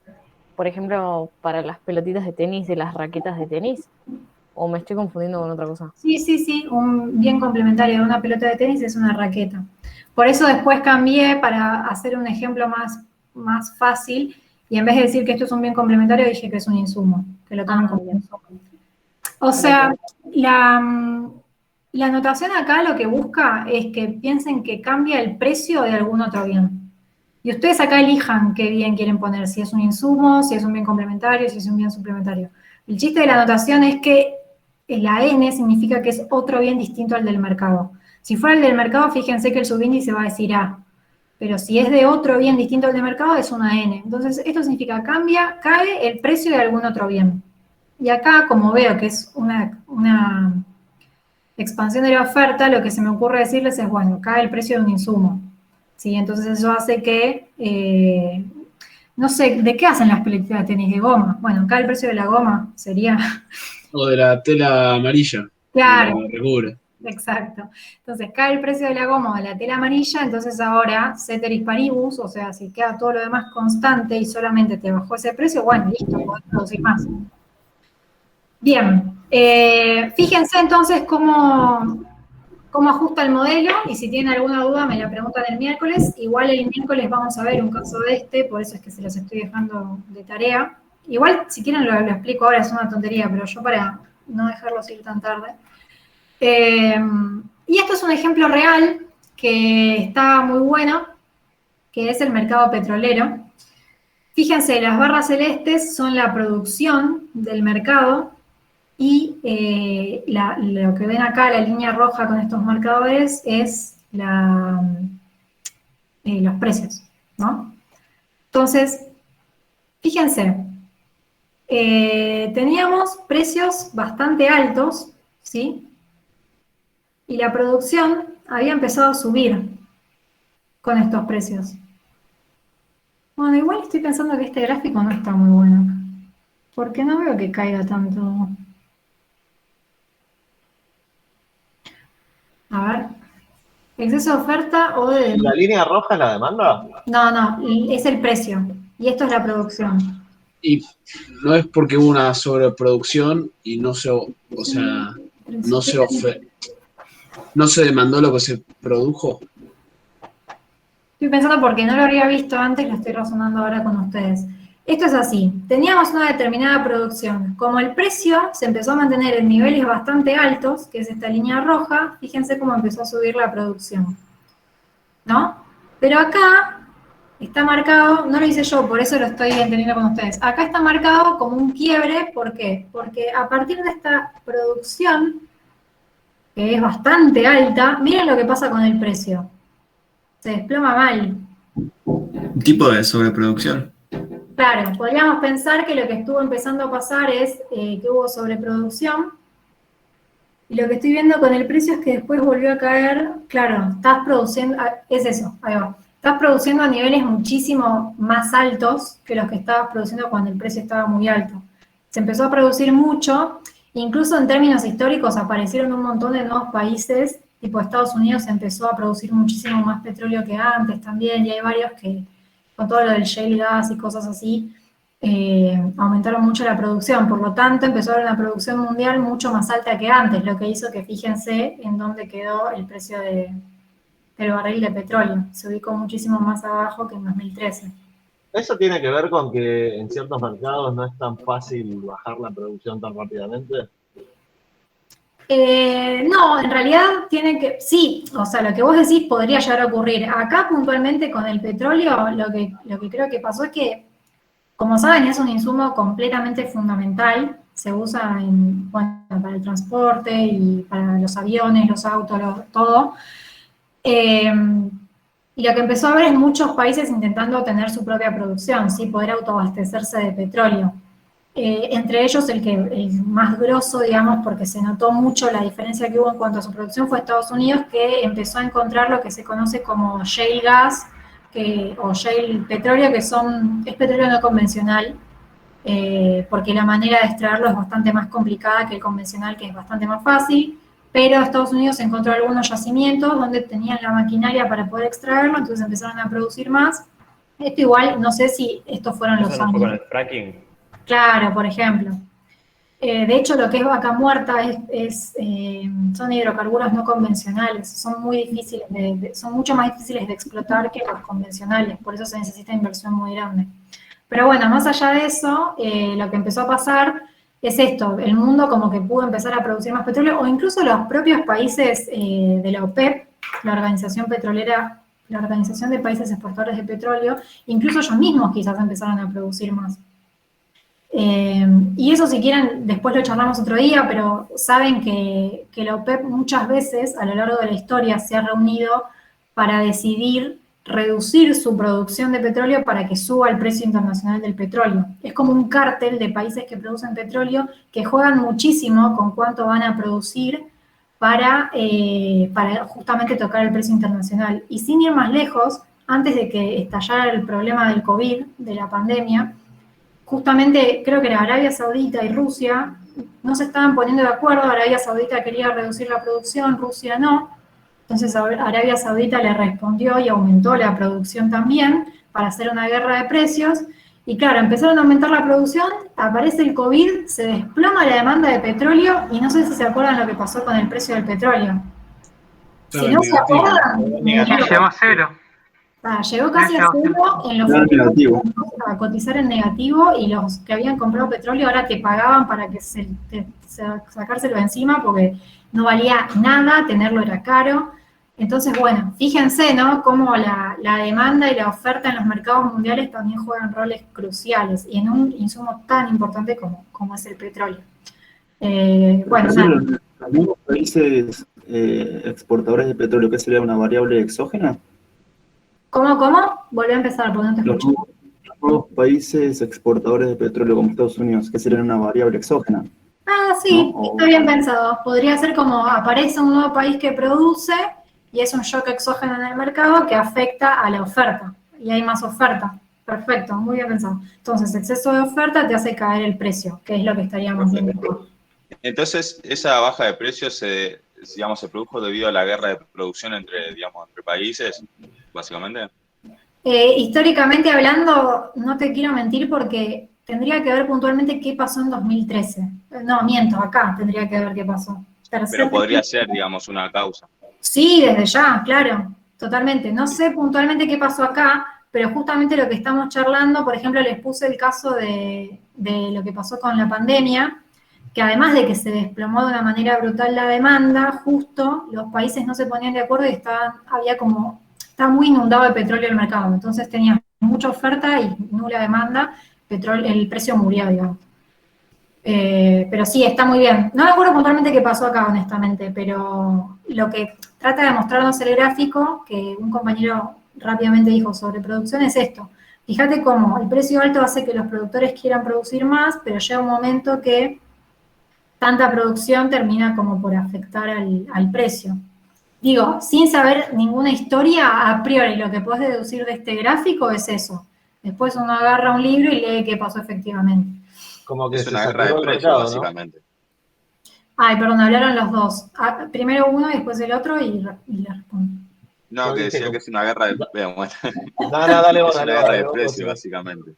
por ejemplo, para las pelotitas de tenis, de las raquetas de tenis? ¿O me estoy confundiendo con otra cosa? Sí, un bien complementario de una pelota de tenis es una raqueta. Por eso después cambié para hacer un ejemplo más fácil, y en vez de decir que esto es un bien complementario, dije que es un insumo, que lo toman como insumo. O sea, la anotación acá lo que busca es que piensen que cambia el precio de algún otro bien. Y ustedes acá elijan qué bien quieren poner, si es un insumo, si es un bien complementario, si es un bien suplementario. El chiste de la anotación es que la N significa que es otro bien distinto al del mercado. Si fuera el del mercado, fíjense que el subíndice va a decir A. Pero si es de otro bien distinto al del mercado, es una N. Entonces, esto significa cae el precio de algún otro bien. Y acá, como veo que es una expansión de la oferta, lo que se me ocurre decirles es, bueno, cae el precio de un insumo. ¿Sí? Entonces eso hace que, no sé, ¿de qué hacen las pelotitas de tenis? De goma. Bueno, cae el precio de la goma, sería... O de la tela amarilla. Claro. Que la recubre. Exacto. Entonces cae el precio de la goma o de la tela amarilla, entonces ahora, ceteris paribus, o sea, si queda todo lo demás constante y solamente te bajó ese precio, bueno, listo, podés producir más. Bien, fíjense entonces cómo ajusta el modelo, y si tienen alguna duda me la preguntan el miércoles. Igual el miércoles vamos a ver un caso de por eso es que se los estoy dejando de tarea. Igual, si quieren lo explico ahora, es una tontería, pero yo para no dejarlos ir tan tarde. Y esto es un ejemplo real que está muy bueno, que es el mercado petrolero. Fíjense, las barras celestes son la producción del mercado, y lo que ven acá, la línea roja con estos marcadores, es los precios, ¿no? Entonces, fíjense, teníamos precios bastante altos, ¿sí? Y la producción había empezado a subir con estos precios. Bueno, igual estoy pensando que este gráfico no está muy bueno, porque no veo que caiga tanto. A ver, exceso de oferta o de... ¿La línea roja es la demanda? No, es el precio, y esto es la producción. Y no es porque hubo una sobreproducción y no se demandó lo que se produjo. Estoy pensando porque no lo había visto antes, lo estoy razonando ahora con ustedes. Esto es así, teníamos una determinada producción. Como el precio se empezó a mantener en niveles bastante altos, que es esta línea roja, fíjense cómo empezó a subir la producción, ¿no? Pero acá está marcado, no lo hice yo, por eso lo estoy entendiendo con ustedes. Acá está marcado como un quiebre, ¿por qué? Porque a partir de esta producción, que es bastante alta, miren lo que pasa con el precio. Se desploma mal. Un tipo de sobreproducción. Claro, podríamos pensar que lo que estuvo empezando a pasar es que hubo sobreproducción, y lo que estoy viendo con el precio es que después volvió a caer. Claro, estás produciendo, es eso, ahí va. Estás produciendo a niveles muchísimo más altos que los que estabas produciendo cuando el precio estaba muy alto. se empezó a producir mucho, incluso en términos históricos aparecieron un montón de nuevos países, tipo Estados Unidos empezó a producir muchísimo más petróleo que antes también, y hay varios que, con todo lo del shale gas y cosas así, aumentaron mucho la producción, por lo tanto empezó a haber una producción mundial mucho más alta que antes, lo que hizo que fíjense en dónde quedó el precio del barril de petróleo, se ubicó muchísimo más abajo que en 2013. ¿Eso tiene que ver con que en ciertos mercados no es tan fácil bajar la producción tan rápidamente? No, en realidad tiene que, sí, o sea, lo que vos decís podría llegar a ocurrir. Acá puntualmente con el petróleo, lo que creo que pasó es que, como saben, es un insumo completamente fundamental, se usa para el transporte y para los aviones, los autos, todo. Y lo que empezó a haber es muchos países intentando tener su propia producción, ¿sí? Poder autoabastecerse de petróleo. Entre ellos el más grosso, digamos, porque se notó mucho la diferencia que hubo en cuanto a su producción, fue Estados Unidos, que empezó a encontrar lo que se conoce como shale gas, o shale petróleo, que es petróleo no convencional, porque la manera de extraerlo es bastante más complicada que el convencional, que es bastante más fácil, pero Estados Unidos encontró algunos yacimientos donde tenían la maquinaria para poder extraerlo, entonces empezaron a producir más. Esto igual, no sé si estos fueron los ¿Eso no fue años. con el fracking? Claro, por ejemplo. De hecho, lo que es vaca muerta son hidrocarburos no convencionales, son son mucho más difíciles de explotar que los convencionales, por eso se necesita inversión muy grande. Pero bueno, más allá de eso, lo que empezó a pasar es esto, el mundo como que pudo empezar a producir más petróleo, o incluso los propios países de la OPEP, la Organización Petrolera, la Organización de Países Exportadores de Petróleo, incluso ellos mismos quizás empezaron a producir más. Y eso, si quieren, después lo charlamos otro día, pero saben que la OPEP muchas veces a lo largo de la historia se ha reunido para decidir reducir su producción de petróleo para que suba el precio internacional del petróleo. Es como un cártel de países que producen petróleo que juegan muchísimo con cuánto van a producir para justamente tocar el precio internacional. Y sin ir más lejos, antes de que estallara el problema del COVID, de la pandemia, justamente creo que era Arabia Saudita y Rusia no se estaban poniendo de acuerdo. Arabia Saudita quería reducir la producción, Rusia no. Entonces Arabia Saudita le respondió y aumentó la producción también para hacer una guerra de precios. Y claro, empezaron a aumentar la producción, aparece el COVID, se desploma la demanda de petróleo y no sé si se acuerdan lo que pasó con el precio del petróleo. Si no se acuerdan, llegó a cero. Llegó casi a cero, en los futuros a cotizar en negativo, y los que habían comprado petróleo ahora te pagaban para que sacárselo de encima porque no valía nada, tenerlo era caro. Entonces, bueno, fíjense, ¿no? Cómo la demanda y la oferta en los mercados mundiales también juegan roles cruciales y en un insumo tan importante como es el petróleo. Bueno, ¿Los nuevos países exportadores de petróleo, qué sería una variable exógena? ¿Cómo? Volví a empezar porque no te escuché. Los nuevos países exportadores de petróleo como Estados Unidos, ¿qué sería una variable exógena? Ah, sí, ¿No? está bien pensado. Podría ser como aparece un nuevo país que produce y es un shock exógeno en el mercado que afecta a la oferta. Y hay más oferta. Perfecto, muy bien pensado. Entonces, exceso de oferta te hace caer el precio, que es lo que estaríamos viendo. Entonces, esa baja de precios se produjo debido a la guerra de producción entre países, básicamente. Históricamente hablando, no te quiero mentir porque tendría que ver puntualmente qué pasó en 2013. No, miento, acá tendría que ver qué pasó. Pero podría ser, una causa. Sí, desde ya, claro, totalmente. No sé puntualmente qué pasó acá, pero justamente lo que estamos charlando, por ejemplo, les puse el caso de lo que pasó con la pandemia, que además de que se desplomó de una manera brutal la demanda, justo los países no se ponían de acuerdo y estaba muy inundado de petróleo el mercado. Entonces tenía mucha oferta y nula demanda, el precio murió, digamos. Pero sí, está muy bien. No me acuerdo puntualmente qué pasó acá, honestamente, pero lo que trata de mostrarnos el gráfico, que un compañero rápidamente dijo sobre producción, es esto. Fíjate cómo el precio alto hace que los productores quieran producir más, pero llega un momento que tanta producción termina como por afectar al precio. Digo, sin saber ninguna historia, a priori lo que podés deducir de este gráfico es eso. Después uno agarra un libro y lee qué pasó efectivamente. Como que Es se una guerra de saturó el precios, mercado, ¿no? básicamente. Ay, perdón, hablaron los dos. Primero uno y después el otro y le respondo. No, Yo que dije decía que es una guerra de precios. No, dale vos, Es una dale guerra de vos, precios, sí. básicamente.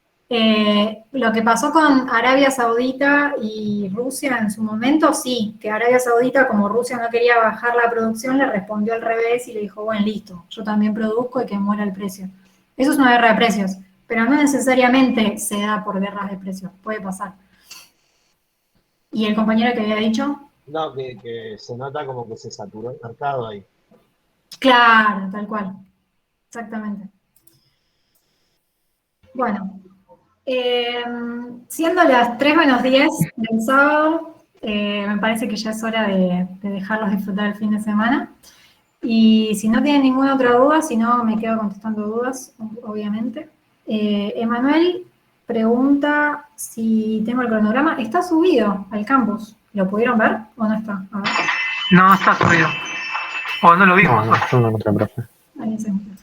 Lo que pasó con Arabia Saudita y Rusia en su momento, sí, que Arabia Saudita, como Rusia no quería bajar la producción, le respondió al revés y le dijo, bueno, listo, yo también produzco y que muera el precio. Eso es una guerra de precios, pero no necesariamente se da por guerras de precios, puede pasar. ¿Y el compañero que había dicho? No, que se nota como que se saturó el mercado ahí. Claro, tal cual, exactamente. Bueno, siendo las 3 menos 10 del sábado, me parece que ya es hora de dejarlos disfrutar el fin de semana. Y si no tienen ninguna otra duda, si no me quedo contestando dudas, obviamente. Emanuel pregunta si tengo el cronograma. Está subido al campus. ¿Lo pudieron ver o no está? A ver. No está subido. O no lo vimos. Ahí se encuentra.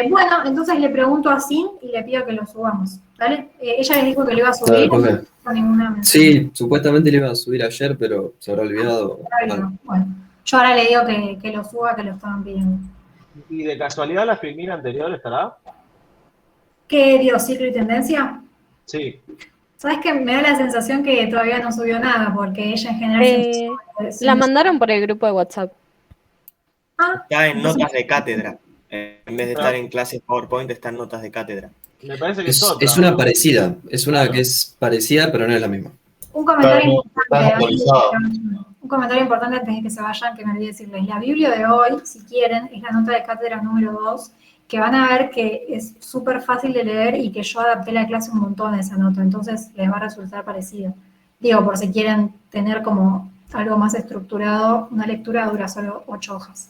Bueno, entonces le pregunto a Sin y le pido que lo subamos, ¿vale? Ella les dijo que lo iba a subir, Dale, no hizo ninguna mención. Sí, supuestamente le iba a subir ayer, pero se habrá olvidado. Bueno, yo ahora le digo que lo suba, que lo estaban pidiendo. ¿Y de casualidad la filmina anterior estará? ¿Qué dio ciclo y tendencia? Sí. ¿Sabes qué? Me da la sensación que todavía no subió nada, porque ella en general La mandaron por el grupo de WhatsApp. Está en notas de cátedra. En vez de estar en clases PowerPoint, está en notas de cátedra. Me parece que Es una parecida, es una que es parecida, pero no es la misma. Un comentario importante, actualizado. un comentario importante antes de que se vayan, que me olvidé decirles. La Biblia de hoy, si quieren, es la nota de cátedra número 2, que van a ver que es súper fácil de leer y que yo adapté la clase un montón a esa nota, entonces les va a resultar parecido. Digo, por si quieren tener como algo más estructurado, una lectura dura solo 8 hojas.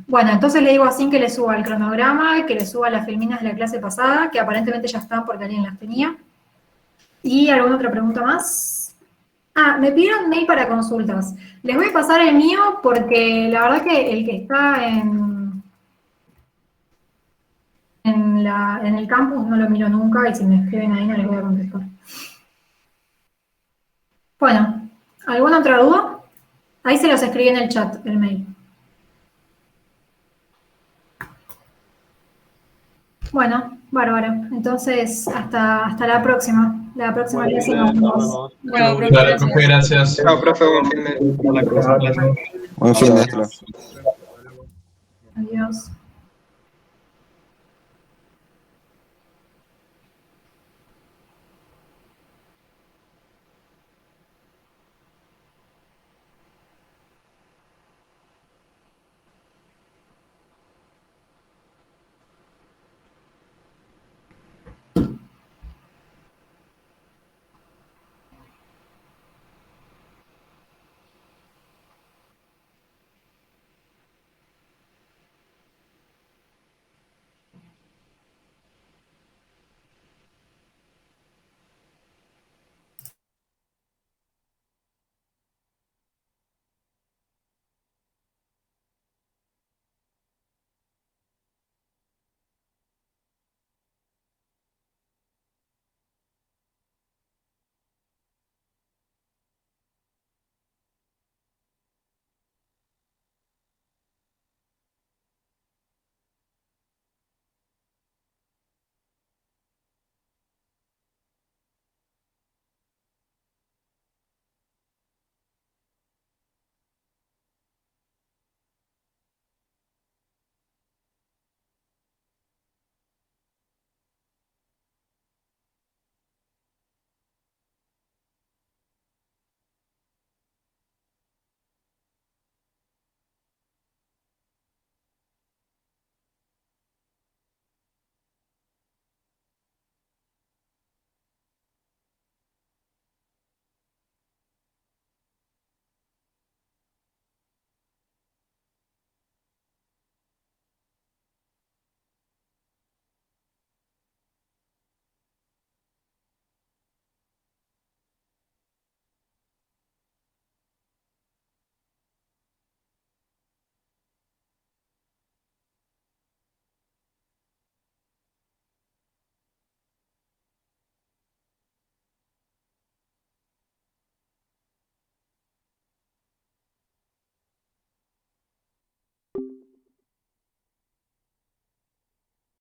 Bueno, entonces le digo a Sin que le suba el cronograma, que le suba las filminas de la clase pasada, que aparentemente ya están porque alguien las tenía. ¿Y alguna otra pregunta más? Me pidieron mail para consultas. Les voy a pasar el mío porque la verdad que el que está en el campus no lo miro nunca y si me escriben ahí no les voy a contestar. Bueno, ¿alguna otra duda? Ahí se los escribí en el chat, el mail. Bueno, bárbaro. Entonces, hasta la próxima. La próxima clase nos vemos. Bueno, profe, Dale, profe, gracias. Chao, profe, buen fin de. Buen fin de. Adiós.